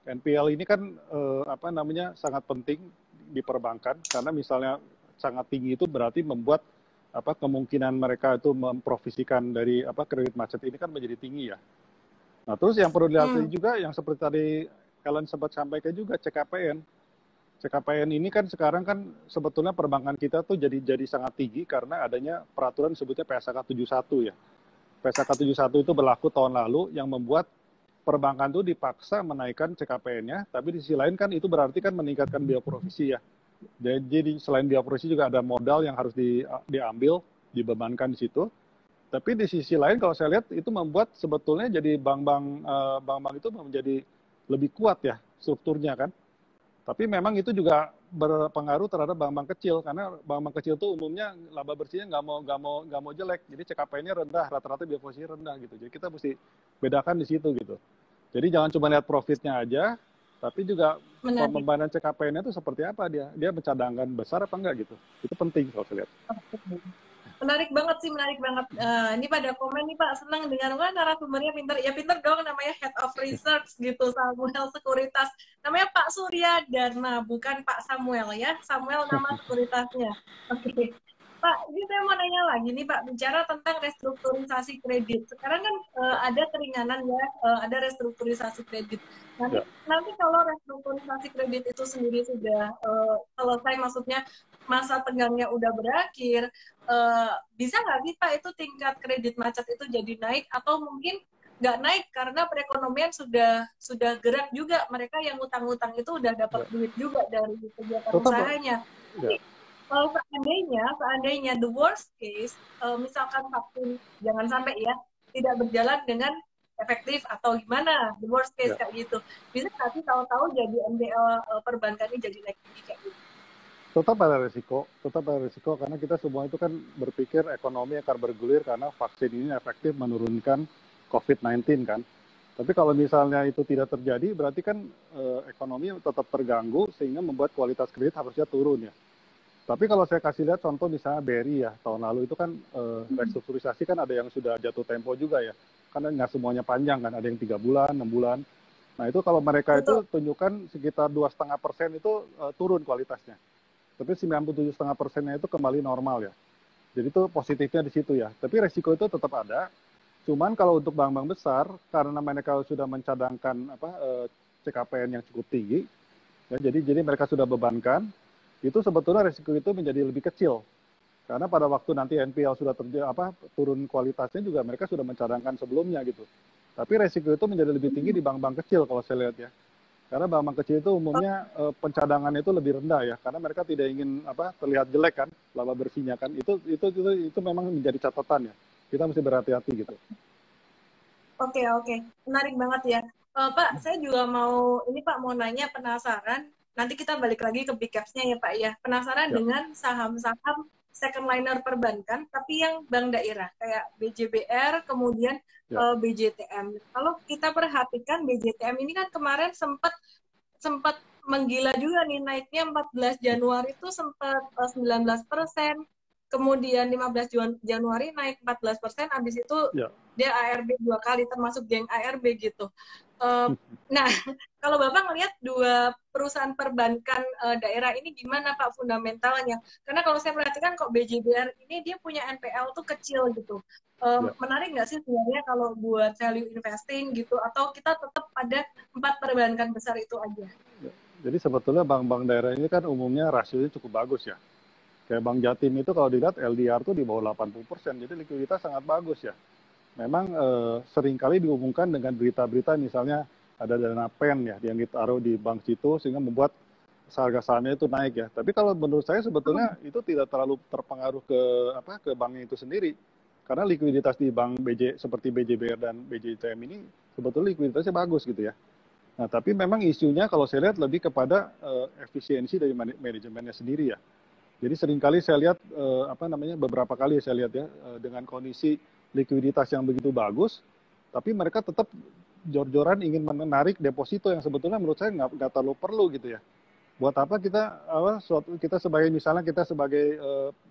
NPL ini kan sangat penting di perbankan karena misalnya sangat tinggi itu berarti membuat kemungkinan mereka itu memprovisikan dari kredit macet ini kan menjadi tinggi ya. Nah, terus yang perlu dilihat juga yang seperti tadi Ellen sempat sampaikan juga CKPN. CKPN ini kan sekarang kan sebetulnya perbankan kita tuh jadi sangat tinggi karena adanya peraturan disebutnya PSAK 71 ya. PSAK 71 itu berlaku tahun lalu yang membuat perbankan itu dipaksa menaikkan CKPN-nya, tapi di sisi lain kan itu berarti kan meningkatkan biaya provisi ya. Jadi selain biaya provisi juga ada modal yang harus diambil, dibebankan di situ. Tapi di sisi lain kalau saya lihat itu membuat sebetulnya jadi bank-bank itu menjadi lebih kuat ya strukturnya kan. Tapi memang itu juga berpengaruh terhadap bank-bank kecil karena bank-bank kecil itu umumnya laba bersihnya nggak mau jelek. Jadi CKP-nya rendah, rata-rata biaya posisinya rendah gitu. Jadi kita mesti bedakan di situ gitu. Jadi jangan cuma lihat profitnya aja, tapi juga Menarik. pembebanan CKP-nya itu seperti apa dia. Dia mencadangkan besar apa enggak gitu. Itu penting kalau saya lihat. Menarik banget sih, menarik banget. Ini pada komen nih Pak, senang dengan narasumbernya pinter. Ya pinter dong, namanya Head of Research gitu, Samuel Sekuritas. Namanya Pak Surya Dharma, bukan Pak Samuel ya. Samuel nama sekuritasnya. Oke. Pak, ini saya mau nanya lagi nih Pak, bicara tentang restrukturisasi kredit. Sekarang kan ada keringanan ya, ada restrukturisasi kredit. Nanti, Ya. nanti kalau restrukturisasi kredit itu sendiri sudah selesai, maksudnya masa tegangnya udah berakhir, bisa nggak sih Pak itu tingkat kredit macet itu jadi naik atau mungkin nggak naik karena perekonomian sudah gerak juga, mereka yang utang-utang itu udah dapat duit juga dari kegiatan Tetap, usahanya. ya. Tapi kalau seandainya the worst case, misalkan vaksin jangan sampai ya tidak berjalan dengan efektif atau gimana, the worst case Ya. kayak gitu, bisa nggak sih tahu-tahu jadi NPL perbankan ini jadi naik kayak gitu? Tetap ada resiko karena kita semua itu kan berpikir ekonomi akan bergulir karena vaksin ini efektif menurunkan COVID-19 kan. Tapi kalau misalnya itu tidak terjadi, berarti kan ekonomi tetap terganggu sehingga membuat kualitas kredit harusnya turun ya. Tapi kalau saya kasih lihat contoh misalnya BRI ya, tahun lalu itu kan restrukturisasi kan ada yang sudah jatuh tempo juga ya. Karena nggak semuanya panjang kan, ada yang 3 bulan, 6 bulan. Nah itu kalau mereka itu Betul. tunjukkan sekitar 2,5% itu turun kualitasnya. tapi 97,5%-nya itu kembali normal ya. Jadi itu positifnya di situ ya. Tapi resiko itu tetap ada. Cuman kalau untuk bank-bank besar, karena mereka sudah mencadangkan CKPN yang cukup tinggi, ya, jadi mereka sudah bebankan, itu sebetulnya resiko itu menjadi lebih kecil. Karena pada waktu nanti NPL sudah turun kualitasnya juga mereka sudah mencadangkan sebelumnya gitu. Tapi resiko itu menjadi lebih tinggi di bank-bank kecil kalau saya lihat ya. Karena bank-bank kecil itu umumnya pencadangannya itu lebih rendah ya, karena mereka tidak ingin terlihat jelek kan, laba bersihnya kan. Itu memang menjadi catatan ya. Kita mesti berhati-hati gitu. Oke, menarik banget ya. Pak, saya juga mau nanya, penasaran. Nanti kita balik lagi ke big caps-nya ya Pak ya. Penasaran Ya, dengan saham-saham second liner perbankan, tapi yang bank daerah kayak BJBR, kemudian ya, BJTM. Kalau kita perhatikan BJTM ini kan kemarin sempat menggila juga nih, naiknya 14 Januari itu sempat 19%, kemudian 15 Januari naik 14%, habis itu ya. dia ARB 2 kali, termasuk geng ARB gitu. Nah, kalau Bapak ngelihat dua perusahaan perbankan daerah ini gimana Pak fundamentalnya? Karena kalau saya perhatikan kok BJBR ini dia punya NPL tuh kecil gitu. Ya. Menarik nggak sih sebenarnya kalau buat value investing gitu, atau kita tetap pada 4 perbankan besar itu aja? Ya. Jadi sebetulnya bank-bank daerah ini kan umumnya rasionya cukup bagus ya. Kayak Bank Jatim itu kalau dilihat LDR tuh di bawah 80%, jadi likuiditas sangat bagus ya. Memang seringkali dihubungkan dengan berita-berita misalnya ada dana pen ya yang ditaruh di bank situ sehingga membuat harga sahamnya itu naik ya. Tapi kalau menurut saya sebetulnya itu tidak terlalu terpengaruh ke banknya itu sendiri. Karena likuiditas di bank seperti BJBR dan BJTM ini sebetulnya likuiditasnya bagus gitu ya. Nah, tapi memang isunya kalau saya lihat lebih kepada efisiensi dari manajemennya sendiri ya. Jadi seringkali saya lihat beberapa kali saya lihat ya dengan kondisi likuiditas yang begitu bagus, tapi mereka tetap jor-joran ingin menarik deposito yang sebetulnya menurut saya nggak terlalu perlu gitu ya. Buat apa kita sebagai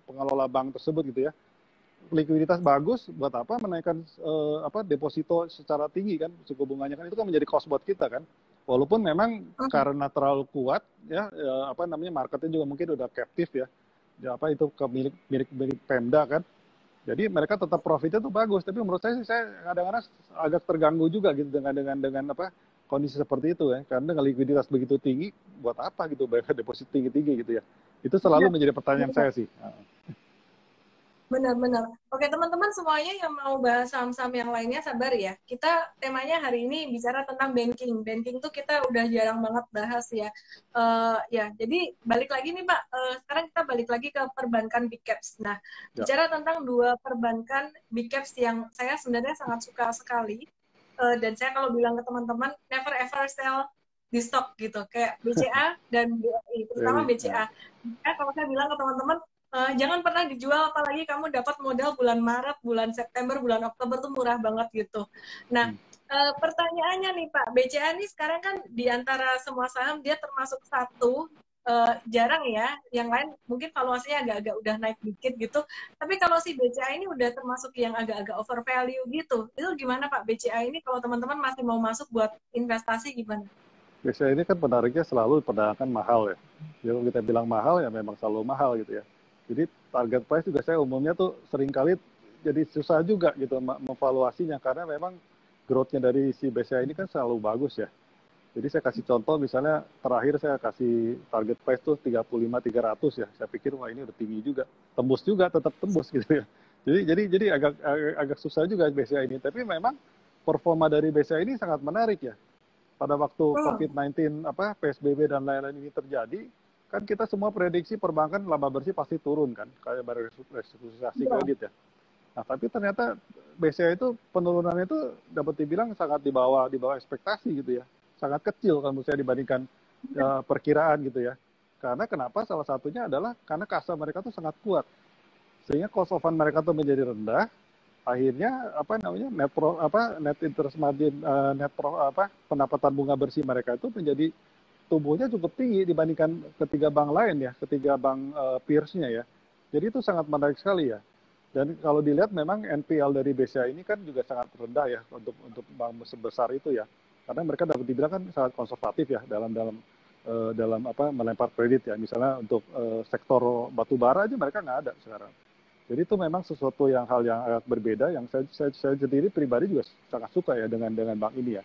pengelola bank tersebut gitu ya, likuiditas bagus, buat apa menaikkan deposito secara tinggi kan, suku bunganya kan itu kan menjadi cost buat kita kan. Walaupun memang karena terlalu kuat ya, marketnya juga mungkin udah captive ya, itu ke milik Pemda kan. Jadi mereka tetap profitnya tuh bagus, tapi menurut saya kadang-kadang agak terganggu juga gitu dengan kondisi seperti itu ya, karena dengan likuiditas begitu tinggi, buat apa gitu bayar deposit tinggi-tinggi gitu ya. Itu selalu menjadi pertanyaan saya sih. Benar-benar. Oke, teman-teman semuanya yang mau bahas saham-saham yang lainnya sabar ya. Kita temanya hari ini bicara tentang banking. Banking tuh kita udah jarang banget bahas ya. Ya, jadi balik lagi nih Pak. Sekarang kita balik lagi ke perbankan big caps. Nah, bicara tentang dua perbankan big caps yang saya sebenarnya sangat suka sekali. Dan saya kalau bilang ke teman-teman, never ever sell di stock gitu. Kayak BCA dan BRI, terutama BCA. Kalau saya bilang ke teman-teman, jangan pernah dijual, apalagi kamu dapat modal bulan Maret, bulan September, bulan Oktober tuh murah banget gitu. Nah, pertanyaannya nih Pak, BCA ini sekarang kan di antara semua saham dia termasuk satu, jarang ya, yang lain mungkin valuasinya agak-agak udah naik dikit gitu. Tapi kalau si BCA ini udah termasuk yang agak-agak over value gitu. Itu gimana Pak BCA ini kalau teman-teman masih mau masuk buat investasi gimana? BCA ini kan penariknya selalu diperdagangkan mahal ya. Jadi kalau kita bilang mahal ya memang selalu mahal gitu ya. Jadi target price juga saya umumnya tuh seringkali jadi susah juga gitu memvaluasinya karena memang growth-nya dari si BCA ini kan selalu bagus ya. Jadi saya kasih contoh misalnya terakhir saya kasih target price tuh 35.300 ya. Saya pikir wah ini udah tinggi juga. Tembus juga, tetap tembus gitu ya. Jadi agak susah juga BCA ini. Tapi memang performa dari BCA ini sangat menarik ya. Pada waktu COVID-19 PSBB dan lain-lain ini terjadi, kan kita semua prediksi perbankan laba bersih pasti turun kan, kayak baru restrukturisasi kredit ya. Nah, tapi ternyata BCA itu penurunannya itu dapat dibilang sangat di bawah ekspektasi gitu ya. Sangat kecil kalau menurut saya dibandingkan perkiraan gitu ya. Karena kenapa? Salah satunya adalah karena kasa mereka tuh sangat kuat. Sehingga cost of fund mereka tuh menjadi rendah. Akhirnya net interest margin pendapatan bunga bersih mereka itu menjadi tumbuhnya cukup tinggi dibandingkan ketiga bank lain ya, ketiga bank peers-nya ya. Jadi itu sangat menarik sekali ya. Dan kalau dilihat memang NPL dari BCA ini kan juga sangat rendah ya untuk bank sebesar itu ya. Karena mereka dapat dibilang kan sangat konservatif ya dalam dalam melempar kredit ya. Misalnya untuk sektor batu bara aja mereka nggak ada sekarang. Jadi itu memang sesuatu hal yang agak berbeda yang saya sendiri pribadi juga sangat suka ya dengan bank ini ya.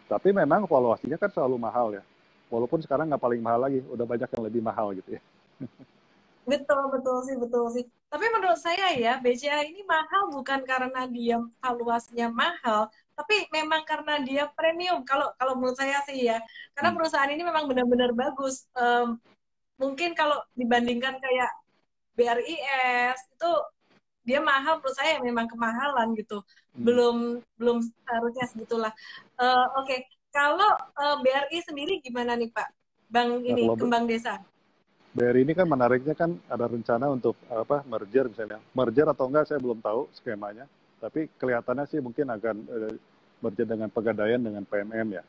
Tapi memang valuasinya kan selalu mahal ya. Walaupun sekarang nggak paling mahal lagi, udah banyak yang lebih mahal gitu ya. Betul, betul sih, betul sih. Tapi menurut saya ya, BCA ini mahal bukan karena dia valuasinya mahal, tapi memang karena dia premium. Kalau kalau menurut saya sih ya, karena Hmm. perusahaan ini memang benar-benar bagus. Mungkin kalau dibandingkan kayak BRIS itu dia mahal, menurut saya memang kemahalan gitu. Hmm. Belum belum seharusnya segitulah. Oke. Kalau BRI sendiri gimana nih Pak? Bank Nah ini kalau Kembang Desa. BRI ini kan menariknya kan ada rencana untuk merger misalnya. Merger atau enggak saya belum tahu skemanya. Tapi kelihatannya sih mungkin akan merger dengan Pegadaian dengan PNM ya.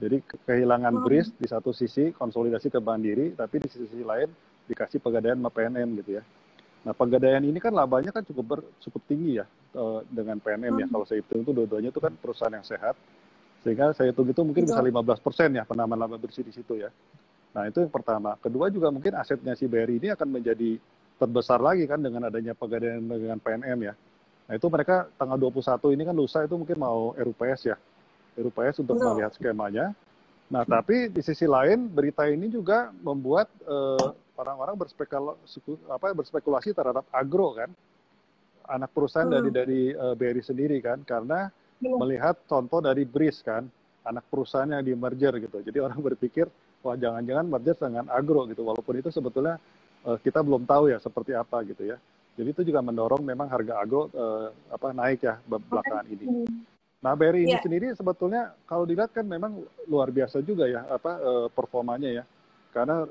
Jadi kehilangan BRIS di satu sisi konsolidasi ke Mandiri, tapi di sisi lain dikasih Pegadaian sama PNM gitu ya. Nah Pegadaian ini kan labanya kan cukup tinggi ya dengan PNM ya. Kalau saya hitung itu dua-duanya itu kan perusahaan yang sehat. Sehingga saya hitung itu mungkin bisa Betul. 15% ya penambahan laba bersih di situ ya. Nah, itu yang pertama. Kedua juga mungkin asetnya si BRI ini akan menjadi terbesar lagi kan dengan adanya Pegadaian dengan PNM ya. Nah, itu mereka tanggal 21 ini kan lusa itu mungkin mau RUPS ya. RUPS untuk Betul. melihat skemanya. Nah, tapi di sisi lain berita ini juga membuat orang-orang berspekulasi terhadap agro kan. Anak perusahaan dari BRI sendiri kan. Karena Benar. melihat contoh dari BRIS kan. Anak perusahaan yang di merger gitu. Jadi orang berpikir wah jangan-jangan merger dengan agro gitu. Walaupun itu sebetulnya kita belum tahu ya seperti apa gitu ya. Jadi itu juga mendorong memang harga agro naik ya belakangan ini. Nah BRI ini Ya, sendiri sebetulnya kalau dilihat kan memang luar biasa juga ya performanya ya. Karena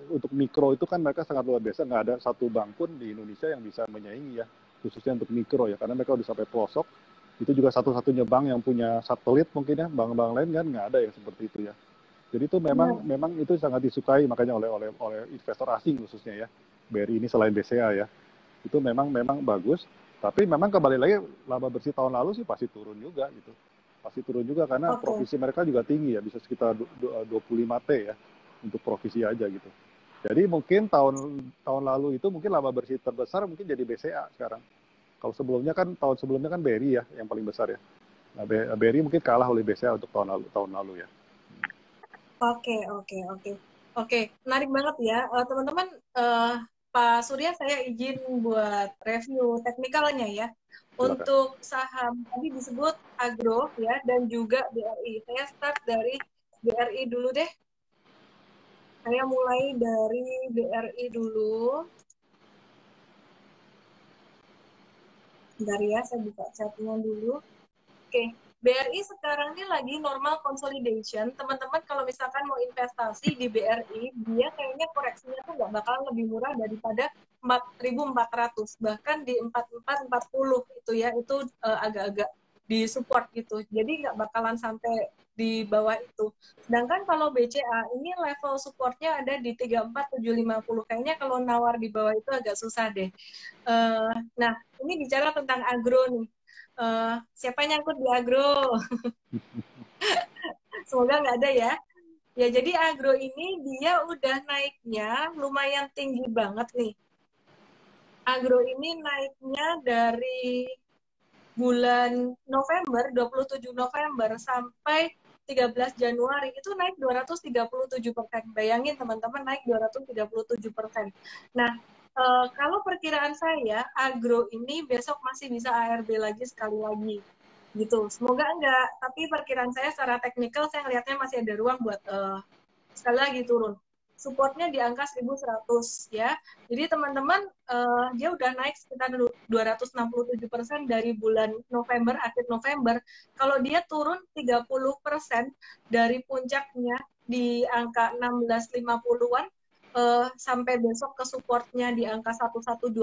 untuk mikro itu kan mereka sangat luar biasa. Nggak ada satu bank pun di Indonesia yang bisa menyaingi ya. Khususnya untuk mikro ya. Karena mereka udah sampai pelosok. Itu juga satu-satunya bank yang punya satelit mungkin ya. Bank-bank lain kan nggak ada yang seperti itu ya. Jadi itu benar. memang itu sangat disukai makanya oleh investor asing khususnya ya. BRI ini selain BCA ya. Itu memang bagus, tapi memang kembali lagi laba bersih tahun lalu sih pasti turun juga gitu. Pasti turun juga karena Oke. provisi mereka juga tinggi ya, bisa sekitar 25 T ya untuk provisi aja gitu. Jadi mungkin tahun lalu itu mungkin laba bersih terbesar mungkin jadi BCA sekarang. Kalau sebelumnya kan tahun sebelumnya kan BRI ya yang paling besar ya. Nah, BRI mungkin kalah oleh BCA untuk tahun lalu ya. Oke, oke, oke. Oke, menarik banget ya. Teman-teman, Pak Surya, saya izin buat review teknikalnya ya. Silakan. Untuk saham tadi disebut Agro ya dan juga BRI. Saya start dari BRI dulu deh. Saya mulai dari BRI dulu. Bentar ya, saya buka chatnya dulu. Oke, BRI sekarang ini lagi normal consolidation. Teman-teman kalau misalkan mau investasi di BRI, dia kayaknya koreksinya tuh nggak bakalan lebih murah daripada 4.400. Bahkan di 4440 itu ya, itu agak-agak di support gitu. Jadi nggak bakalan sampai di bawah itu. Sedangkan kalau BCA ini level supportnya ada di 34750. Kayaknya kalau nawar di bawah itu agak susah deh. Nah, ini bicara tentang agro nih. Siapa yang nyangkut di agro? Semoga nggak ada ya. Ya, jadi agro ini dia udah naiknya lumayan tinggi banget nih. Agro ini naiknya dari bulan November, 27 November sampai 13 Januari itu naik 237%. Bayangin teman-teman naik 237%. Nah, kalau perkiraan saya, agro ini besok masih bisa ARB lagi sekali lagi. Gitu. Semoga enggak, tapi perkiraan saya secara teknikal saya lihatnya masih ada ruang buat sekali lagi turun. Supportnya di angka 1.100 ya. Jadi teman-teman dia udah naik sekitar 267% dari bulan November, akhir November. Kalau dia turun 30% dari puncaknya di angka 1650-an sampai besok ke supportnya di angka 1125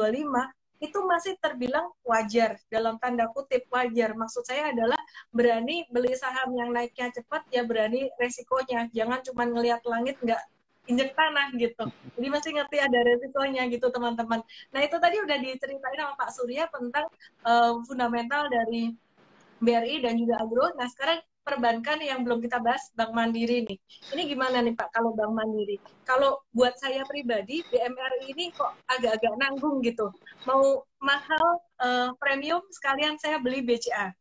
itu masih terbilang wajar, dalam tanda kutip wajar. Maksud saya adalah berani beli saham yang naiknya cepat, ya berani resikonya. Jangan cuma ngelihat langit, nggak injek tanah gitu. Jadi masih ngerti ada resikonya gitu teman-teman. Nah itu tadi udah diceritain sama Pak Surya tentang fundamental dari BRI dan juga agro. Nah sekarang perbankan yang belum kita bahas, Bank Mandiri nih. Ini gimana nih Pak kalau Bank Mandiri? Kalau buat saya pribadi, BMRI ini kok agak-agak nanggung gitu. Mau mahal premium sekalian saya beli BCA.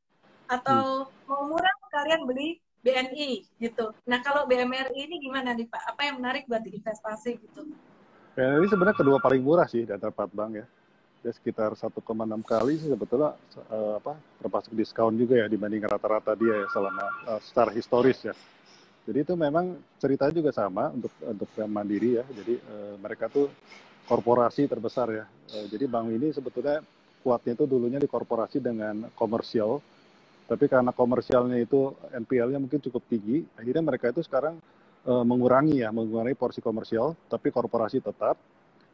Atau mau murah sekalian beli BNI gitu. Nah kalau BMRI ini gimana nih Pak? Apa yang menarik buat investasi gitu? BNI sebenarnya kedua paling murah sih di antara 4 bank ya. Dia sekitar 1,6 kali sih sebetulnya termasuk diskon juga ya dibanding rata-rata dia ya selama secara historis ya. Jadi itu memang ceritanya juga sama untuk Bank Mandiri ya. Jadi mereka tuh korporasi terbesar ya. Jadi bank ini sebetulnya kuatnya itu dulunya di korporasi dengan komersial, tapi karena komersialnya itu NPL-nya mungkin cukup tinggi, akhirnya mereka itu sekarang mengurangi porsi komersial, tapi korporasi tetap.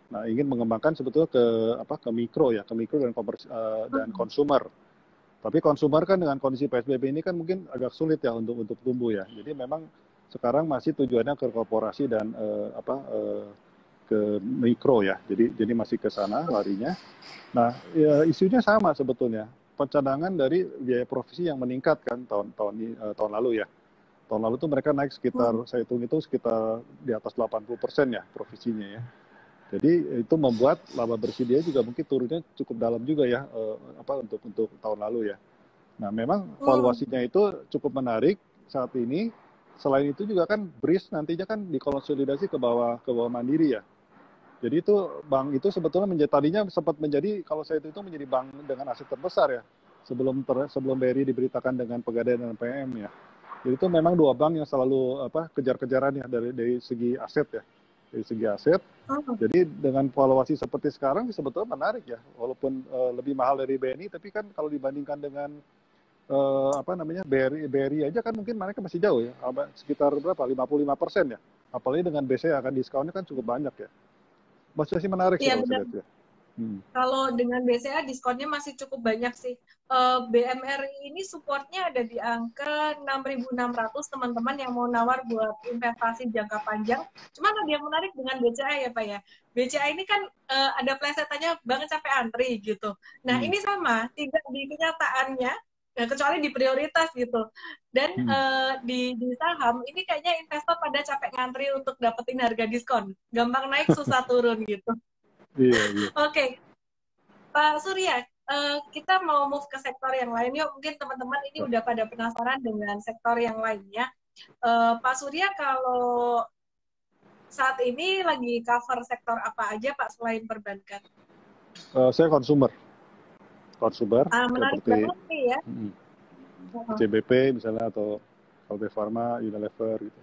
Nah, ingin mengembangkan sebetulnya ke mikro ya, ke mikro dan konsumer. Tapi konsumer kan dengan kondisi PSBB ini kan mungkin agak sulit ya untuk tumbuh ya. Jadi memang sekarang masih tujuannya ke korporasi dan ke mikro ya. Jadi masih ke sana larinya. Nah, ya, isunya sama sebetulnya. Pencadangan dari biaya provisi yang meningkat kan tahun lalu ya. Tahun lalu tuh mereka naik sekitar, saya hitung itu sekitar di atas 80% ya provisinya ya. Jadi itu membuat laba bersih dia juga mungkin turunnya cukup dalam juga ya untuk tahun lalu ya. Nah memang valuasinya itu cukup menarik saat ini. Selain itu juga kan BRIS nantinya kan dikonsolidasi ke bawah Mandiri ya. Jadi itu bank itu sebetulnya tadinya sempat menjadi kalau saya itu menjadi bank dengan aset terbesar ya sebelum BRI diberitakan dengan Pegadaian dan PM ya. Jadi itu memang dua bank yang selalu kejar-kejaran ya dari segi aset ya. Dari segi aset. Jadi dengan valuasi seperti sekarang sebetulnya menarik ya. Walaupun lebih mahal dari BNI, tapi kan kalau dibandingkan dengan BRI aja kan mungkin mereka masih jauh ya. Sekitar berapa? 55% ya. Apalagi dengan BCA kan diskonnya kan cukup banyak ya. Masih menarik sih kalau saya lihat ya. Kalau dengan BCA diskonnya masih cukup banyak sih. BMRI ini supportnya ada di angka 6.600 teman-teman yang mau nawar buat investasi jangka panjang. Cuman ada yang menarik dengan BCA ya Pak ya. BCA ini kan ada plesetannya banget sampai antri gitu. Nah ini sama, tidak di kenyataannya, kecuali di prioritas gitu. Dan di saham ini kayaknya investor pada capek ngantri untuk dapetin harga diskon. Gampang naik, susah turun gitu. Iya. Oke, Pak Surya, kita mau move ke sektor yang lain yuk. Mungkin teman-teman ini udah pada penasaran dengan sektor yang lainnya. Pak Surya, kalau saat ini lagi cover sektor apa aja Pak selain perbankan? Saya konsumer Menarik seperti banget nih ya. CBP misalnya atau LB Pharma, Unilever gitu.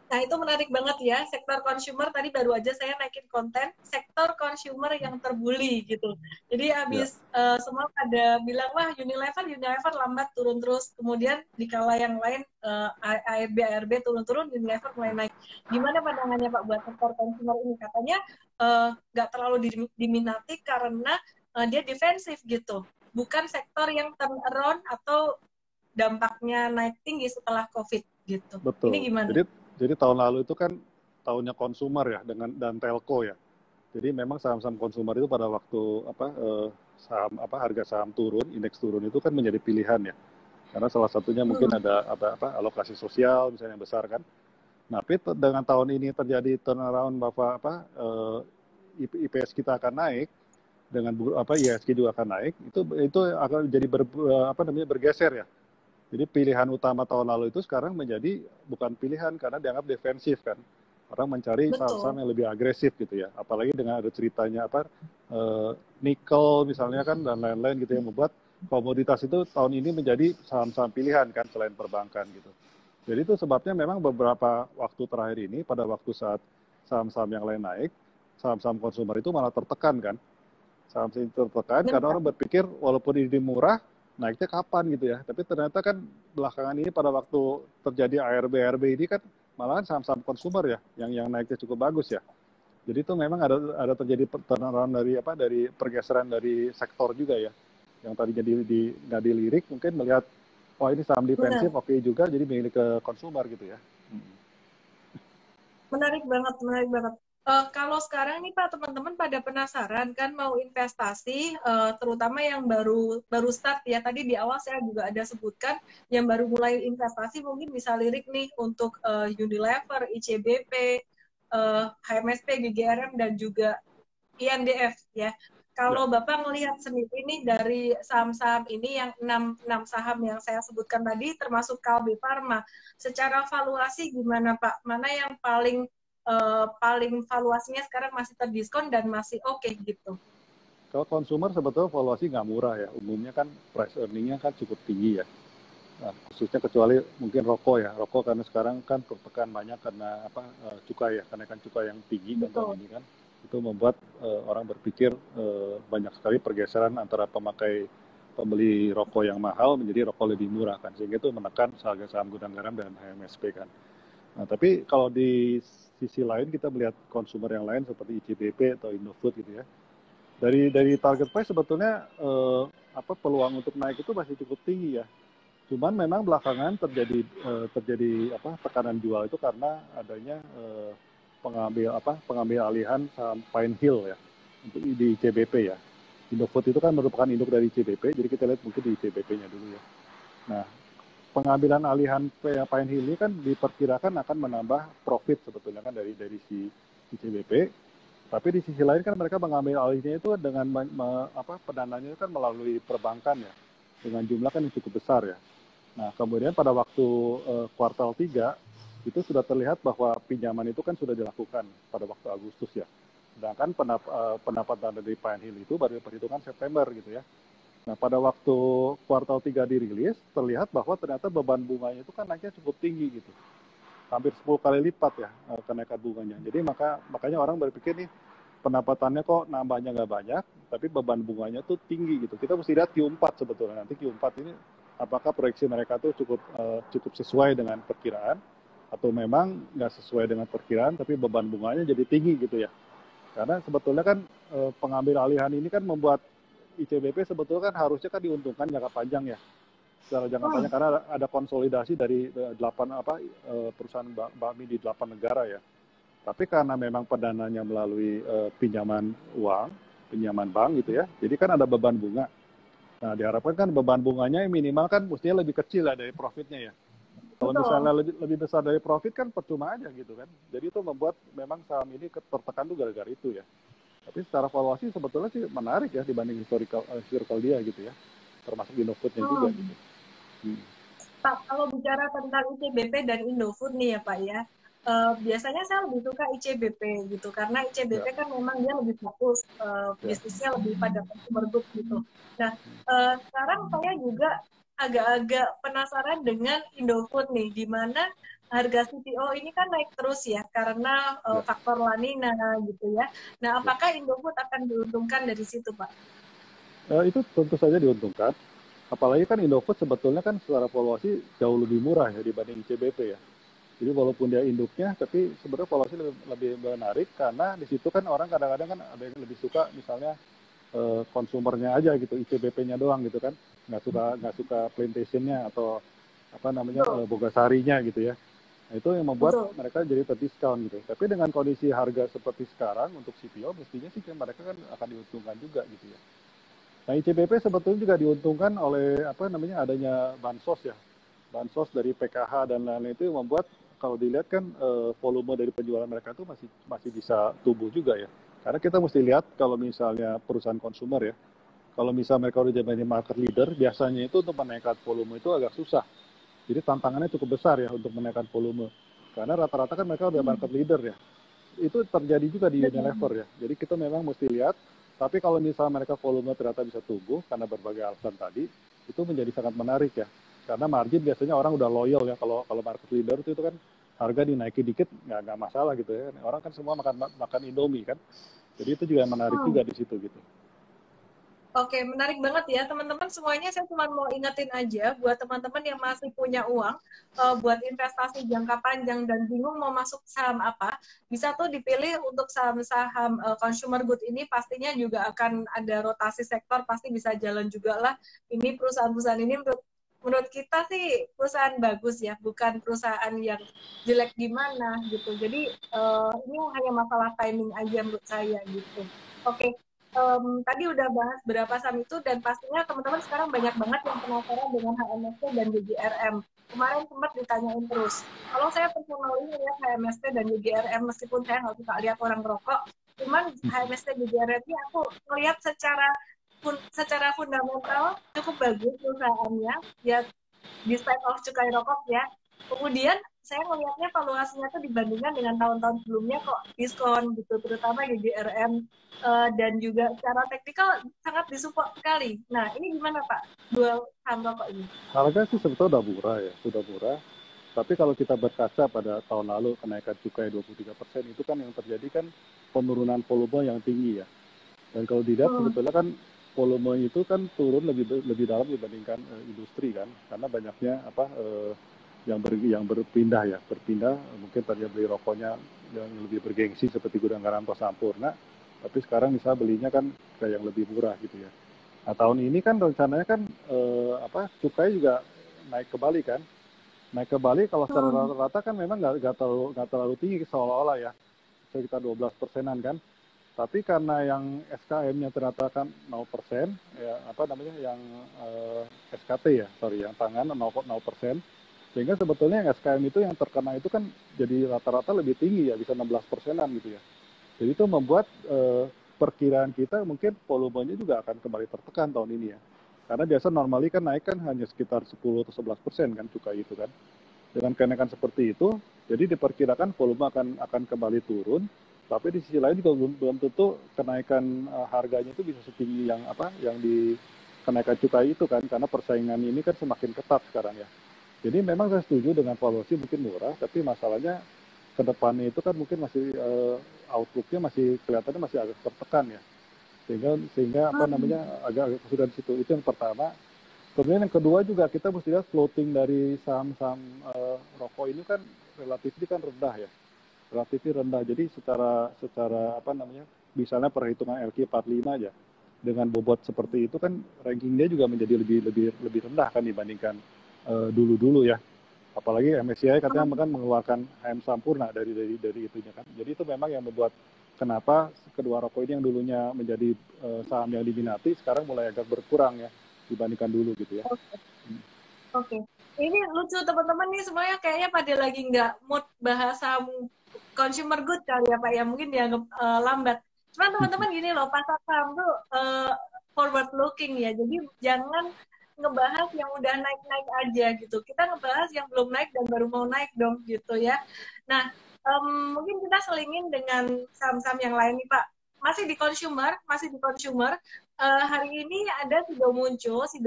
Nah, itu menarik banget ya. Sektor consumer, tadi baru aja saya naikin konten, sektor consumer yang terbuli gitu. Jadi habis semua pada bilang, wah Unilever lambat turun terus. Kemudian di kala yang lain, ARB turun-turun, Unilever mulai naik. Gimana pandangannya Pak buat sektor consumer ini? Katanya nggak terlalu diminati karena dia defensif gitu. Bukan sektor yang turn around atau dampaknya naik tinggi setelah COVID gitu. Betul. Ini gimana? Jadi tahun lalu itu kan tahunnya konsumer ya dan telco ya. Jadi memang saham-saham konsumer itu pada waktu harga saham turun, indeks turun itu kan menjadi pilihan ya. Karena salah satunya mungkin ada alokasi sosial misalnya yang besar kan. Nah, tapi dengan tahun ini terjadi turnaround bahwa IPS kita akan naik dengan IHSG juga akan naik, itu akan jadi bergeser ya. Jadi pilihan utama tahun lalu itu sekarang menjadi bukan pilihan karena dianggap defensif kan. Orang mencari saham-saham yang lebih agresif gitu ya. Apalagi dengan ada ceritanya nikel misalnya kan dan lain-lain gitu yang membuat komoditas itu tahun ini menjadi saham-saham pilihan kan selain perbankan gitu. Jadi itu sebabnya memang beberapa waktu terakhir ini pada waktu saat saham-saham yang lain naik, saham-saham konsumer itu malah tertekan kan. Saham-saham tertekan karena orang berpikir walaupun ini murah naiknya kapan gitu ya. Tapi ternyata kan belakangan ini pada waktu terjadi ARB ini kan malahan saham-saham konsumer ya yang naiknya cukup bagus ya. Jadi itu memang ada terjadi turnaround dari pergeseran dari sektor juga ya. Yang tadinya nggak dilirik mungkin melihat ini saham defensif oke juga jadi milik ke konsumer gitu ya. Menarik banget. Kalau sekarang nih Pak, teman-teman pada penasaran kan mau investasi, terutama yang baru start ya. Tadi di awal saya juga ada sebutkan yang baru mulai investasi mungkin bisa lirik nih untuk Unilever, ICBP, HMSP, GGRM dan juga INDF ya. Ya. Kalau Bapak melihat sendiri nih dari saham-saham ini yang 6 saham yang saya sebutkan tadi termasuk Kalbe Farma, secara valuasi gimana Pak? Mana yang paling valuasinya sekarang masih terdiskon dan masih oke gitu? Kalau konsumer sebetulnya valuasi nggak murah ya. Umumnya kan price earning-nya kan cukup tinggi ya. Nah, khususnya kecuali mungkin rokok ya. Rokok karena sekarang kan tertekan banyak karena cukai ya, kenaikan cukai yang tinggi kan tahun Betul. ini kan. Itu membuat orang berpikir banyak sekali pergeseran antara pembeli rokok yang mahal menjadi rokok lebih murah kan. Sehingga itu menekan harga saham Gudang Garam dan HMSP kan. Nah, tapi kalau di sisi lain kita melihat konsumer yang lain seperti ICBP atau Indofood gitu ya. Dari target price sebetulnya peluang untuk naik itu masih cukup tinggi ya. Cuman memang belakangan terjadi tekanan jual itu karena adanya pengambil alihan saham Pine Hill ya untuk di ICBP ya. Indofood itu kan merupakan induk dari ICBP, jadi kita lihat mungkin di ICBP-nya dulu ya. Nah, pengambilan alihan Pine Hill ini kan diperkirakan akan menambah profit sebetulnya kan dari si ICBP. Tapi di sisi lain kan mereka mengambil alihnya itu dengan pendananya itu kan melalui perbankan ya, dengan jumlah kan yang cukup besar ya. Nah, kemudian pada waktu kuartal 3 itu sudah terlihat bahwa pinjaman itu kan sudah dilakukan pada waktu Agustus ya. Sedangkan pendapatan dari Pine Hill itu baru diperhitungkan September gitu ya. Nah, pada waktu kuartal 3 dirilis, terlihat bahwa ternyata beban bunganya itu kan naiknya cukup tinggi gitu. Hampir 10 kali lipat ya kenaikan bunganya. Jadi makanya orang berpikir nih, pendapatannya kok nambahnya nggak banyak, tapi beban bunganya tuh tinggi gitu. Kita mesti lihat Q4 sebetulnya. Nanti Q4 ini apakah proyeksi mereka tuh cukup sesuai dengan perkiraan, atau memang nggak sesuai dengan perkiraan, tapi beban bunganya jadi tinggi gitu ya. Karena sebetulnya kan pengambil alihan ini kan membuat ICBP sebetulnya kan harusnya kan diuntungkan jangka panjang ya, secara jangka panjang karena ada konsolidasi dari 8 perusahaan bakmi di 8 negara ya. Tapi karena memang pendananya melalui pinjaman uang, pinjaman bank gitu ya, jadi kan ada beban bunga. Nah, diharapkan kan beban bunganya minimal kan mestinya lebih kecil ya dari profitnya ya. Kalau misalnya lebih besar dari profit kan percuma aja gitu kan. Jadi itu membuat memang saham ini tertekan tuh gara-gara itu ya. Tapi secara valuasi sebetulnya sih menarik ya dibanding historical dia gitu ya. Termasuk Indofood-nya juga gitu. Pak, kalau bicara tentang ICBP dan Indofood nih ya Pak ya, biasanya saya lebih suka ICBP gitu, karena ICBP Ya, kan memang dia lebih fokus, ya. bisnisnya lebih pada consumer goods gitu. Nah, sekarang saya juga agak-agak penasaran dengan Indofood nih, di mana harga CPO ini kan naik terus ya, karena Ya, faktor La Nina gitu ya. Nah, ya. apakah Indofood akan diuntungkan dari situ Pak? Itu tentu saja diuntungkan. Apalagi kan Indofood sebetulnya kan secara valuasi jauh lebih murah ya dibanding ICBP ya. Jadi walaupun dia induknya, tapi sebenarnya valuasi lebih menarik karena di situ kan orang kadang-kadang kan ada yang lebih suka misalnya konsumernya aja gitu, ICBP-nya doang gitu kan, nggak suka plantation-nya atau apa namanya Betul, bogasarinya gitu ya. Nah, itu yang membuat betul. mereka jadi terdiskon gitu. Tapi dengan kondisi harga seperti sekarang untuk CPO mestinya sih mereka kan akan diuntungkan juga gitu ya. Nah, ICBP sebetulnya juga diuntungkan oleh apa namanya adanya bansos ya. Bansos dari PKH dan lain-lain itu membuat kalau dilihat kan volume dari penjualan mereka itu masih bisa tumbuh juga ya. Karena kita mesti lihat kalau misalnya perusahaan konsumer ya, kalau misalnya mereka udah jadi market leader, biasanya itu untuk menaikkan volume itu agak susah. Jadi tantangannya cukup besar ya untuk menaikkan volume. Karena rata-rata kan mereka udah market leader ya. Itu terjadi juga di Unilever ya. Jadi kita memang mesti lihat, tapi kalau misalnya mereka volume ternyata bisa tumbuh karena berbagai alasan tadi, itu menjadi sangat menarik ya. Karena margin biasanya orang udah loyal ya, kalau market leader itu kan harga dinaiki dikit nggak masalah gitu ya. Orang kan semua makan Indomie kan. Jadi itu juga menarik Hmm. juga di situ gitu. Oke, menarik banget ya teman-teman semuanya. Saya cuma mau ingetin aja buat teman-teman yang masih punya uang buat investasi jangka panjang dan bingung mau masuk saham apa, bisa tuh dipilih untuk saham-saham consumer good ini. Pastinya juga akan ada rotasi sektor, pasti bisa jalan juga lah. Ini perusahaan-perusahaan ini menurut kita sih perusahaan bagus ya, bukan perusahaan yang jelek gimana gitu. Jadi ini hanya masalah timing aja menurut saya gitu. Oke, tadi udah bahas berapa saham itu dan pastinya teman-teman sekarang banyak banget yang penasaran dengan HMST dan JGRM. Kemarin sempat ditanyain terus. Kalau saya personally lihat HMST dan JGRM, meskipun saya nggak suka lihat orang merokok, cuman HMST JGRM ini aku melihat secara fundamental cukup bagus perusahaannya ya, despite of cukai rokok ya. Kemudian saya melihatnya valuasinya tuh dibandingkan dengan tahun-tahun sebelumnya kok diskon gitu, terutama GGRM dan juga secara teknikal sangat disupport sekali. Nah ini gimana Pak, dua saham rokok ini? Harga sih sebetulnya udah murah ya, sudah murah. Tapi kalau kita berkaca pada tahun lalu kenaikan cukai 23% itu kan yang terjadi kan penurunan volume yang tinggi ya. Dan kalau dilihat sebetulnya kan volume itu kan turun lebih dalam dibandingkan industri kan, karena banyaknya yang berpindah ya, mungkin tadi beli rokoknya yang lebih bergengsi seperti Gudang Garam atau Sampurna, tapi sekarang misalnya belinya kan kayak yang lebih murah gitu ya. Nah tahun ini kan rencananya kan cukai juga naik kembali kan, kalau secara rata-rata kan memang nggak terlalu tinggi seolah-olah ya, sekitar 12%-an kan. Tapi karena yang SKM-nya ternyata kan 0%, ya yang SKT ya, yang tangan 0%, sehingga sebetulnya yang SKM itu yang terkena itu kan jadi rata-rata lebih tinggi ya, bisa 16%-an gitu ya. Jadi itu membuat perkiraan kita mungkin volumenya juga akan kembali tertekan tahun ini ya. Karena biasa normally kan naik kan hanya sekitar 10 atau 11% kan cukai itu kan. Dengan kenaikan seperti itu, jadi diperkirakan volume akan kembali turun. Tapi di sisi lain juga belum tentu kenaikan harganya itu bisa setinggi yang di kenaikan cukai itu kan, karena persaingan ini kan semakin ketat sekarang ya. Jadi memang saya setuju dengan valuasi mungkin murah, tapi masalahnya ke depannya itu kan mungkin masih outlook-nya masih kelihatannya masih agak tertekan ya. Sehingga agak kesulitan di situ. Itu yang pertama. Kemudian yang kedua juga kita mesti lihat floating dari saham-saham rokok ini kan relatif kan rendah ya. Relatifnya rendah. Jadi secara misalnya perhitungan LQ45 aja dengan bobot seperti itu kan rankingnya juga menjadi lebih rendah kan dibandingkan dulu-dulu ya. Apalagi MSCI katanya kan mengeluarkan HM Sampurna dari itunya kan. Jadi itu memang yang membuat kenapa kedua rokok ini yang dulunya menjadi saham yang diminati sekarang mulai agak berkurang ya dibandingkan dulu gitu ya. Oke. Ini lucu teman-teman nih semuanya kayaknya pada lagi nggak mood bahasa consumer good kali ya Pak ya, mungkin dianggap lambat. Cuman teman-teman gini loh, pasar saham tuh forward looking ya, jadi jangan ngebahas yang udah naik-naik aja gitu. Kita ngebahas yang belum naik dan baru mau naik dong gitu ya. Nah, mungkin kita selingin dengan saham-saham yang lain nih Pak. Masih di consumer. Hari ini ada Sido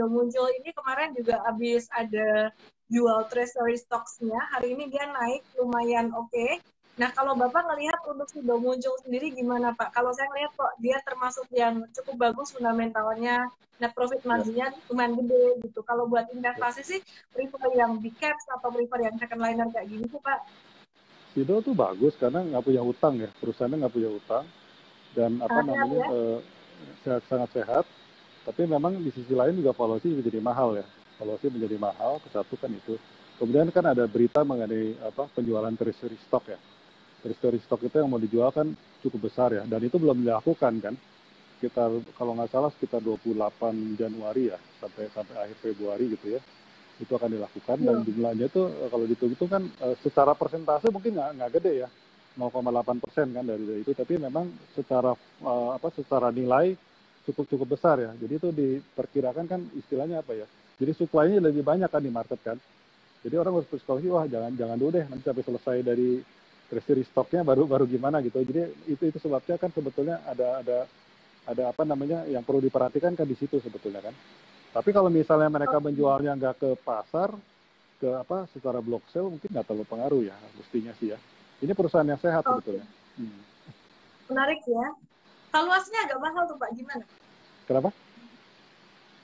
Muncul ini kemarin juga habis ada jual treasury stocks-nya. Hari ini dia naik lumayan oke. Nah, kalau Bapak ngelihat untuk Sido Muncul sendiri gimana Pak? Kalau saya ngelihat kok dia termasuk yang cukup bagus fundamentalnya, net profit margin-nya lumayan gede gitu. Kalau buat investasi sih prefer yang big caps atau prefer yang second liner kayak gini sih Pak? Sido tuh bagus karena nggak punya utang ya, perusahaannya nggak punya utang dan sangat sehat. Tapi memang di sisi lain juga valuasi menjadi mahal ya. Valuasi menjadi mahal, kesatu kan itu. Kemudian kan ada berita mengenai penjualan treasury stock ya. Treasury stock itu yang mau dijual kan cukup besar ya, dan itu belum dilakukan kan. Kalau nggak salah sekitar 28 Januari ya, sampai akhir Februari gitu ya. Itu akan dilakukan dan jumlahnya itu kalau dihitung kan secara persentase mungkin nggak gede ya, 0,8% kan dari itu, tapi memang secara nilai cukup besar ya. Jadi itu diperkirakan kan istilahnya apa ya? Jadi supply-nya lebih banyak kan di market kan. Jadi orang harus berspekulasi, wah jangan dulu deh nanti sampai selesai dari treasury stock-nya baru gimana gitu. Jadi itu sebabnya kan sebetulnya ada yang perlu diperhatikan kan di situ sebetulnya kan. Tapi kalau misalnya mereka menjualnya nggak ke pasar, secara block sale mungkin nggak terlalu pengaruh ya, mestinya sih ya. Ini perusahaan yang sehat sebetulnya. Menarik ya. Valuasinya agak mahal tuh Pak, gimana? Kenapa?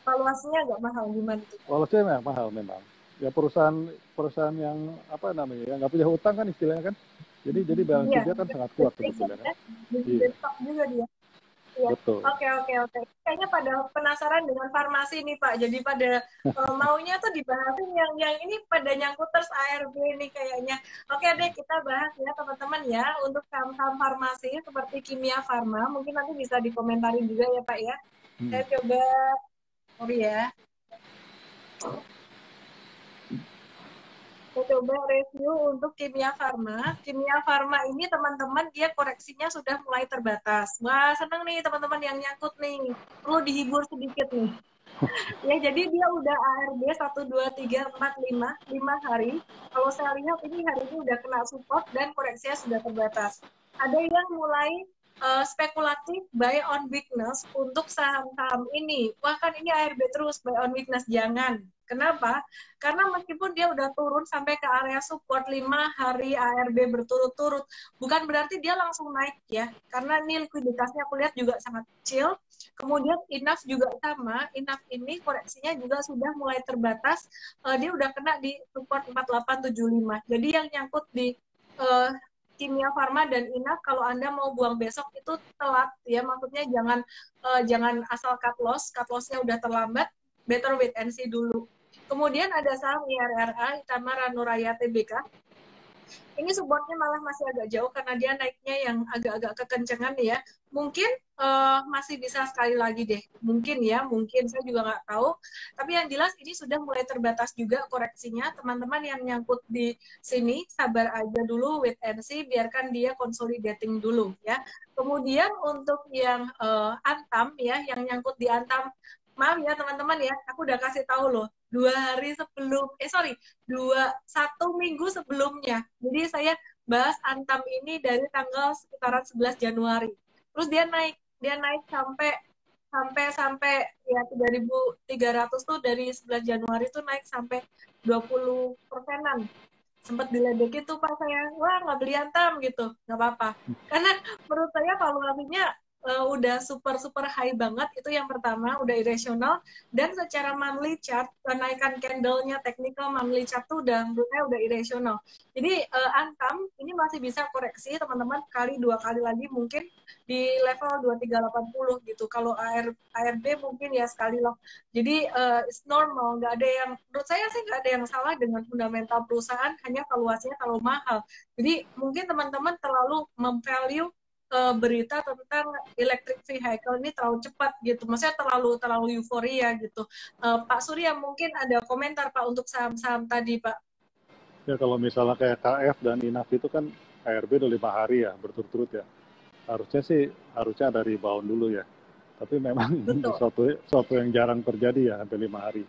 Valuasinya agak mahal gimana tuh? Valuasinya mahal memang. Ya perusahaan yang yang nggak punya hutang kan istilahnya kan. Jadi balance sheet-nya kan sangat kuat sebetulnya kan. Iya. Stok juga dia. Iya. Betul. Oke. Kayaknya penasaran dengan farmasi nih Pak. Jadi pada maunya tuh dibahasin yang ini pada nyangkut terus ARB nih kayaknya. Oke deh kita bahas ya teman-teman ya untuk saham-saham farmasi seperti Kimia Farma. Mungkin nanti bisa dikomentarin juga ya Pak ya. Saya coba, sorry ya. Saya coba review untuk Kimia Farma. Kimia Farma ini teman-teman dia koreksinya sudah mulai terbatas. Wah seneng nih teman-teman yang nyangkut nih. Perlu dihibur sedikit nih. Ya jadi dia udah ARB 1, 2, 3, 4, 5 hari. Kalau saya lihat ini hari ini udah kena support dan koreksinya sudah terbatas. Ada yang mulai spekulatif buy on weakness untuk saham-saham ini. Wah kan ini ARB terus buy on weakness, jangan. Kenapa? Karena meskipun dia udah turun sampai ke area support 5 hari ARB berturut-turut, bukan berarti dia langsung naik ya. Karena ini likuiditasnya aku lihat juga sangat kecil. Kemudian INAF juga sama. INAF ini koreksinya juga sudah mulai terbatas. Dia udah kena di support 4875. Jadi yang nyangkut di Kimia Farma dan INAF kalau Anda mau buang besok itu telat ya. Maksudnya jangan asal cut loss-nya udah terlambat, better wait and see dulu. Kemudian ada saham IRRA, Itamara Nuraya Tbk. Ini supportnya malah masih agak jauh karena dia naiknya yang agak-agak kekencengan ya. Mungkin masih bisa sekali lagi deh. Mungkin ya, mungkin saya juga nggak tahu. Tapi yang jelas ini sudah mulai terbatas juga koreksinya. Teman-teman yang nyangkut di sini, sabar aja dulu, wait and see, biarkan dia consolidating dulu ya. Kemudian untuk yang Antam ya, yang nyangkut di Antam, maaf ya teman-teman ya, aku udah kasih tahu loh, 1 minggu sebelumnya. Jadi saya bahas Antam ini dari tanggal sekitaran 11 Januari. Terus dia naik sampai ya 3.300 tuh dari 11 Januari tuh naik sampai 20%-an. Sempat diledekin tuh Pak saya, wah nggak beli Antam gitu, nggak apa-apa. Karena menurut saya valuasinya udah super high banget, itu yang pertama, udah irasional, dan secara monthly chart, kenaikan candle-nya technical monthly chart tuh menurut saya udah irasional. Jadi Antam ini masih bisa koreksi teman-teman sekali 2 kali lagi mungkin di level 2380 gitu. Kalau ARB mungkin ya sekali loh. Jadi it's normal, nggak ada yang, menurut saya sih nggak ada yang salah dengan fundamental perusahaan, hanya valuasinya terlalu mahal. Jadi mungkin teman-teman terlalu memvalue berita tentang electric vehicle ini terlalu cepat gitu, maksudnya terlalu euforia gitu. Pak Surya mungkin ada komentar Pak untuk saham-saham tadi Pak. Ya kalau misalnya kayak KF dan INAF itu kan ARB udah 5 hari ya berturut-turut ya. Harusnya ada rebound dulu ya. Tapi memang ini suatu yang jarang terjadi ya sampai 5 hari.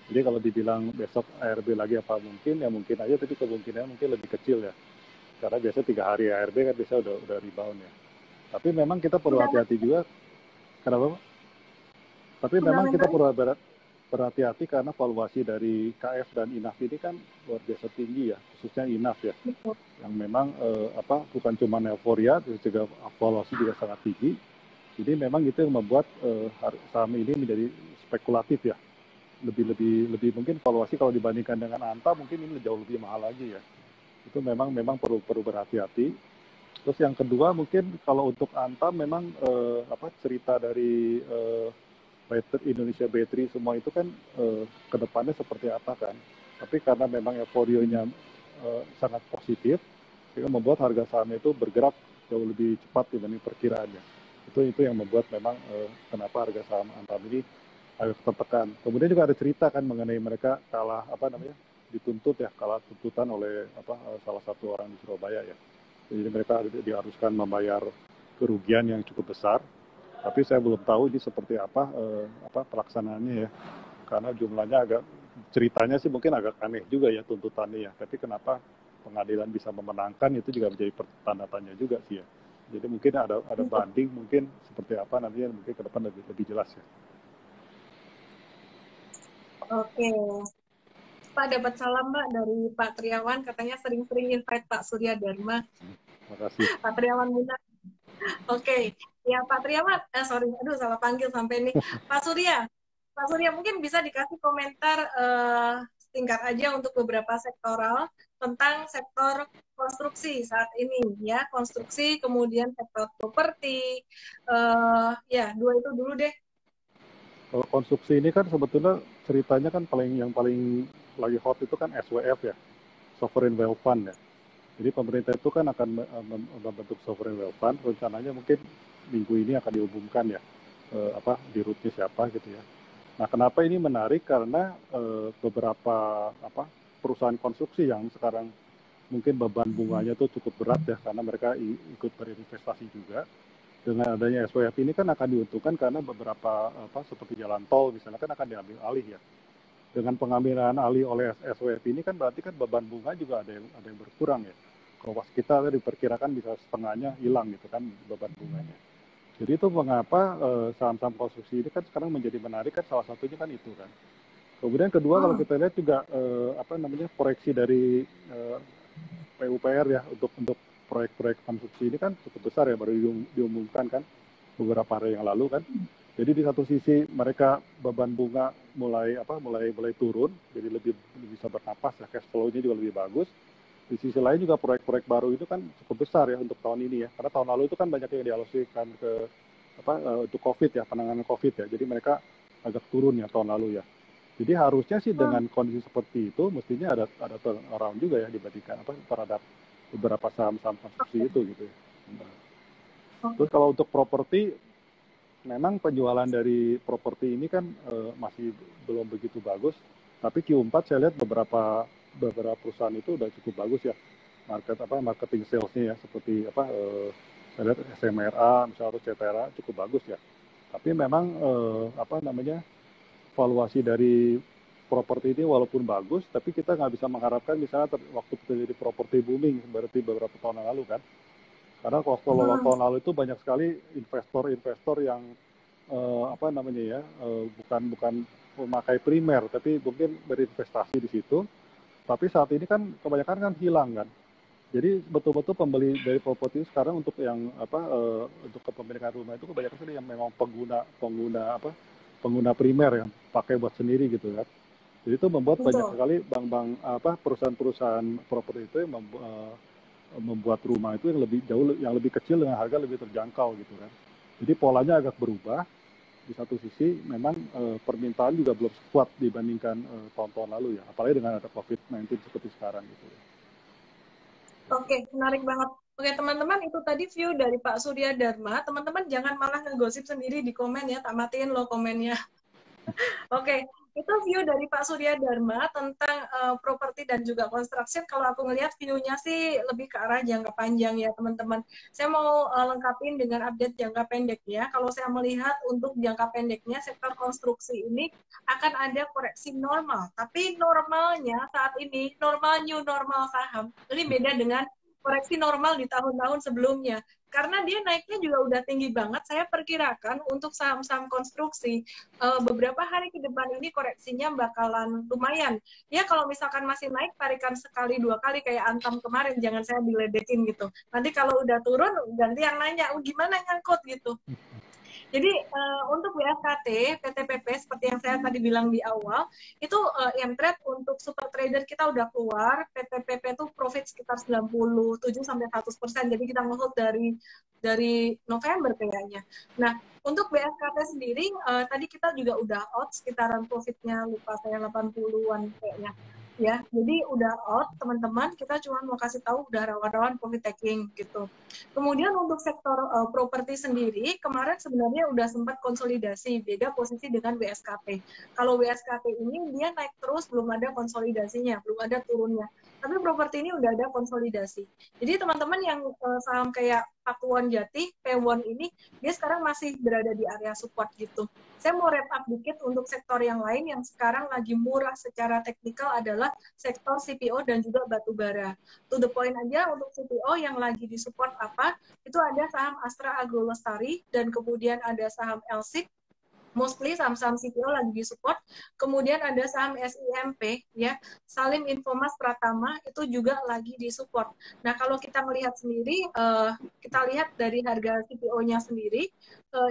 Jadi kalau dibilang besok ARB lagi apa mungkin ya mungkin aja, tapi kemungkinannya mungkin lebih kecil ya. Karena biasa 3 hari ARB kan biasa udah rebound ya. Tapi memang kita perlu hati-hati juga. Kenapa Pak? Tapi memang kita perlu berhati-hati karena valuasi dari KF dan INAF ini kan luar biasa tinggi ya, khususnya INAF ya. Yang memang bukan cuma euforia, juga valuasi juga sangat tinggi. Jadi memang itu yang membuat saham ini menjadi spekulatif ya. Lebih mungkin valuasi kalau dibandingkan dengan Anta mungkin ini jauh lebih mahal lagi ya. Itu memang perlu berhati-hati. Terus yang kedua mungkin kalau untuk Antam memang cerita dari Indonesia Battery semua itu kan kedepannya seperti apa kan. Tapi karena memang euforianya sangat positif, sehingga membuat harga sahamnya itu bergerak jauh lebih cepat dibanding perkiraannya. Itu yang membuat memang kenapa harga saham Antam ini agak tertekan. Kemudian juga ada cerita kan mengenai mereka kalah kalah tuntutan oleh salah satu orang di Surabaya ya. Jadi mereka diharuskan membayar kerugian yang cukup besar, tapi saya belum tahu ini seperti apa pelaksanaannya ya, karena jumlahnya ceritanya sih mungkin agak aneh juga ya tuntutannya ya, tapi kenapa pengadilan bisa memenangkan itu juga menjadi tanda tanya juga sih ya. Jadi mungkin ada banding mungkin seperti apa nantinya mungkin ke depan lebih jelas ya. Oke. Pak dapat salam Mbak dari Pak Triawan, katanya sering-sering invite Pak Surya Dharma. Terima kasih. Pak Triawan Munar. Oke. Ya Pak Triawan, salah panggil sampai ini. Pak Surya mungkin bisa dikasih komentar singkat aja untuk beberapa sektoral tentang sektor konstruksi saat ini ya, konstruksi, kemudian sektor properti, ya 2 itu dulu deh. Kalau konstruksi ini kan sebetulnya ceritanya kan yang paling lagi hot itu kan SWF ya, Sovereign Wealth Fund ya. Jadi pemerintah itu kan akan membentuk Sovereign Wealth Fund, rencananya mungkin minggu ini akan diumumkan ya, di rootnya siapa gitu ya. Nah, kenapa ini menarik? Karena beberapa perusahaan konstruksi yang sekarang mungkin beban bunganya itu cukup berat ya, karena mereka ikut berinvestasi juga. Dengan adanya SWF ini kan akan diuntungkan karena beberapa seperti jalan tol misalnya kan akan diambil alih ya. Dengan pengambilan alih oleh SWF ini kan berarti kan beban bunga juga ada yang berkurang ya. Kalau kita diperkirakan bisa setengahnya hilang gitu kan beban bunganya. Jadi itu mengapa saham-saham konstruksi ini kan sekarang menjadi menarik kan, salah satunya kan itu kan. Kemudian kedua kalau kita lihat juga proyeksi dari PUPR ya untuk proyek-proyek konstruksi ini kan cukup besar ya, baru diumumkan kan beberapa hari yang lalu kan. Jadi di satu sisi mereka beban bunga mulai turun, jadi lebih bisa bernapas ya, cash flow-nya juga lebih bagus. Di sisi lain juga proyek-proyek baru itu kan cukup besar ya untuk tahun ini ya, karena tahun lalu itu kan banyak yang dialokasikan ke untuk COVID ya, penanganan COVID ya. Jadi mereka agak turun ya tahun lalu ya. Jadi harusnya sih dengan kondisi seperti itu mestinya ada turnaround juga ya dibandingkan terhadap beberapa saham-saham konstruksi itu gitu ya. Terus kalau untuk properti, memang penjualan dari properti ini kan masih belum begitu bagus, tapi Q4 saya lihat beberapa perusahaan itu udah cukup bagus ya, marketing salesnya ya, seperti saya lihat SMRA misalnya, CTRA cukup bagus ya. Tapi memang valuasi dari properti ini walaupun bagus, tapi kita nggak bisa mengharapkan misalnya waktu terjadi properti booming berarti beberapa tahun yang lalu kan. Karena kalau tahun lalu itu banyak sekali investor-investor yang bukan memakai primer, tapi mungkin berinvestasi di situ. Tapi saat ini kan kebanyakan kan hilang kan. Jadi betul-betul pembeli dari properti sekarang untuk yang untuk kepemilikan rumah itu kebanyakan sekali yang memang pengguna primer yang pakai buat sendiri gitu kan. Jadi itu membuat banyak sekali perusahaan-perusahaan properti itu yang membuat rumah itu yang lebih kecil dengan harga lebih terjangkau gitu kan. Jadi polanya agak berubah. Di satu sisi memang permintaan juga belum kuat dibandingkan tahun-tahun lalu ya, apalagi dengan ada COVID-19 seperti sekarang gitu ya. Oke, menarik banget. Oke, teman-teman, itu tadi view dari Pak Surya Dharma. Teman-teman jangan malah ngegosip sendiri di komen ya, tak matiin loh komennya. Oke, itu view dari Pak Surya Dharma tentang properti dan juga construction. Kalau aku ngelihat view-nya sih lebih ke arah jangka panjang ya, teman-teman. Saya mau lengkapin dengan update jangka pendeknya. Kalau saya melihat untuk jangka pendeknya, sektor konstruksi ini akan ada koreksi normal. Tapi normalnya saat ini, new normal saham. Ini beda dengan koreksi normal di tahun-tahun sebelumnya. Karena dia naiknya juga udah tinggi banget, saya perkirakan untuk saham-saham konstruksi beberapa hari ke depan ini koreksinya bakalan lumayan. Ya kalau misalkan masih naik, tarikan sekali dua kali kayak Antam kemarin, jangan saya diledekin gitu. Nanti kalau udah turun, ganti yang nanya, gimana nyangkut gitu. Jadi untuk WSKT, PTPP seperti yang saya tadi bilang di awal, itu M-Trade untuk super trader kita udah keluar, PTPP itu profit sekitar 97-100%, jadi kita nge-hold dari November kayaknya. Nah, untuk BSKT sendiri, tadi kita juga udah out sekitaran profitnya, lupa saya 80-an kayaknya. Ya, jadi udah out teman-teman, kita cuma mau kasih tahu udah rawan-rawan profit taking gitu. Kemudian untuk sektor properti sendiri, kemarin sebenarnya udah sempat konsolidasi, beda posisi dengan WSKP. Kalau WSKP ini dia naik terus, belum ada konsolidasinya, belum ada turunnya. Tapi properti ini udah ada konsolidasi. Jadi teman-teman yang saham kayak Pakuwon Jati, P1 ini, dia sekarang masih berada di area support gitu. Saya mau wrap up dikit untuk sektor yang lain yang sekarang lagi murah secara teknikal adalah sektor CPO dan juga batubara. To the point aja untuk CPO yang lagi disupport apa, itu ada saham Astra Agro Lestari dan kemudian ada saham LSIP, mostly saham-saham CPO lagi disupport. Kemudian ada saham SIMP, ya, Salim Infomas Pratama, itu juga lagi disupport. Nah, kalau kita melihat sendiri, kita lihat dari harga CPO-nya sendiri,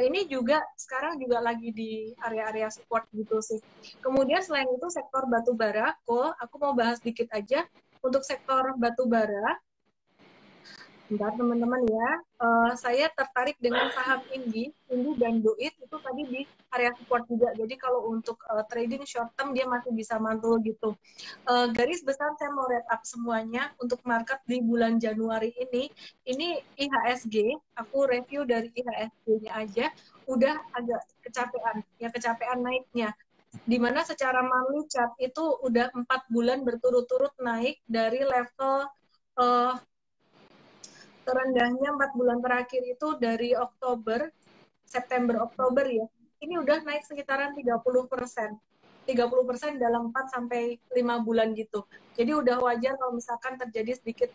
ini juga sekarang juga lagi di area-area support gitu sih. Kemudian selain itu sektor batubara, aku mau bahas dikit aja. Untuk sektor batubara, Bentar teman-teman ya, saya tertarik dengan saham Indi dan Duit itu tadi di area support juga. Jadi kalau untuk trading short term dia masih bisa mantul gitu. Garis besar saya mau wrap up semuanya untuk market di bulan Januari ini IHSG, aku review dari IHSG-nya aja, udah agak kecapean naiknya. Dimana secara monthly chart itu udah 4 bulan berturut-turut naik dari level terendahnya 4 bulan terakhir itu dari September-Oktober ya. Ini udah naik sekitaran 30%. 30% dalam 4 sampai 5 bulan gitu. Jadi udah wajar kalau misalkan terjadi sedikit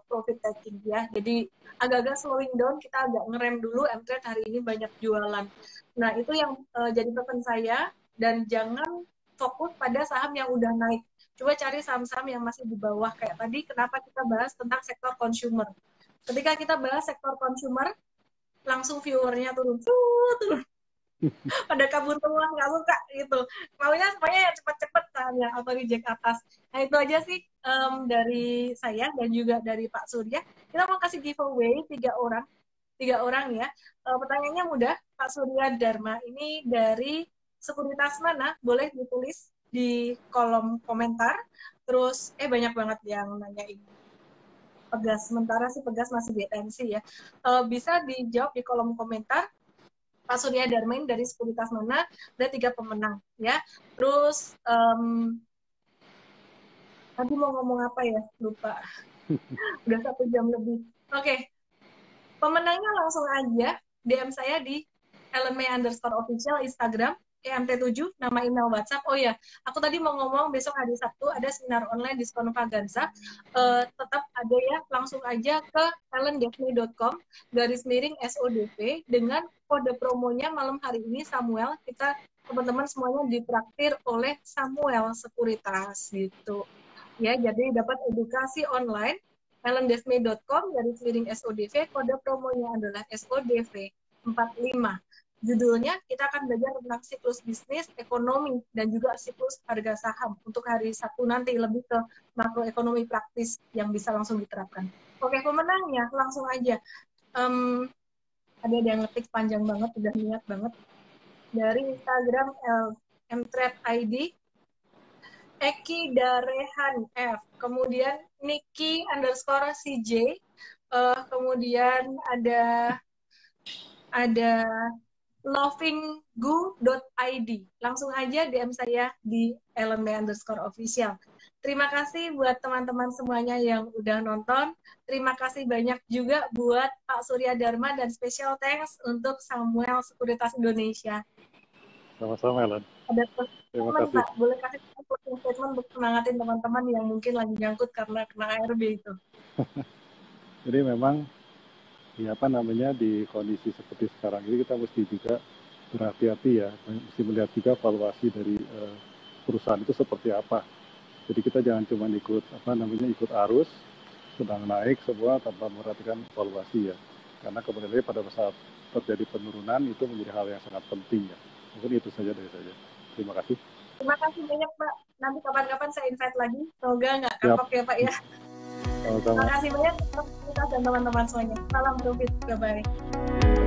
profit taking ya. Jadi agak-agak slowing down, kita agak ngerem dulu, M-Trade hari ini banyak jualan. Nah, itu yang jadi pesan saya, dan jangan fokus pada saham yang udah naik. Coba cari saham-saham yang masih di bawah. Kayak tadi kenapa kita bahas tentang sektor consumer. Ketika kita bahas sektor consumer, langsung viewernya turun, pada kabur semua, nggak suka gitu. Maunya semuanya yang cepet-cepet sahamnya atau reject atas. Nah itu aja sih dari saya dan juga dari Pak Surya. Kita mau kasih giveaway 3 orang ya. Pertanyaannya mudah, Pak Surya Dharma ini dari sekuritas mana? Boleh ditulis di kolom komentar. Terus banyak banget yang nanyain. Pegas, sementara sih Pegas masih BTNC ya. Bisa dijawab di kolom komentar. Pak Surya Darmain dari sekuritas mana? Ada 3 pemenang ya. Terus tadi mau ngomong apa ya? Lupa. Udah 1 jam lebih. Oke. Pemenangnya langsung aja DM saya di @ellenmay_official Instagram. EMT7, nama email WhatsApp. Oh ya, aku tadi mau ngomong besok hari Sabtu ada seminar online diskon Vaganza. Tetap ada ya, langsung aja ke ellendefny.com/SODV dengan kode promonya malam hari ini Samuel. Kita teman-teman semuanya ditraktir oleh Samuel Sekuritas gitu. Ya, jadi dapat edukasi online ellendefny.com/SODV, kode promonya adalah SODV 45. Judulnya kita akan belajar tentang siklus bisnis, ekonomi, dan juga siklus harga saham. Untuk hari Sabtu nanti lebih ke makroekonomi praktis yang bisa langsung diterapkan. Oke, pemenangnya langsung aja. Ada yang ngetik panjang banget, udah niat banget. Dari Instagram mtrade ID, Eki Darehan F, kemudian Niki_CJ, kemudian ada lovinggu.id. Langsung aja DM saya di @ellenmay_official. Terima kasih buat teman-teman semuanya yang udah nonton. Terima kasih banyak juga buat Pak Surya Dharma dan special thanks untuk Samuel Sekuritas Indonesia. Sama-sama, Ellen. Ada Terima teman, kasih. Pak, boleh kasih statement untuk semangatin teman-teman yang mungkin lagi nyangkut karena kena ARB itu. Jadi memang ya di kondisi seperti sekarang ini kita mesti juga berhati-hati ya, mesti melihat juga valuasi dari perusahaan itu seperti apa. Jadi kita jangan cuma ikut ikut arus sedang naik semua tanpa memperhatikan valuasi ya. Karena kemudian pada saat terjadi penurunan itu menjadi hal yang sangat penting ya. Mungkin itu saja dari saya. Terima kasih. Terima kasih banyak Pak. Nanti kapan-kapan saya invite lagi. Semoga nggak kapok ya Pak ya. Terima kasih banyak untuk kita dan teman-teman semuanya. Salam profit. Bye-bye.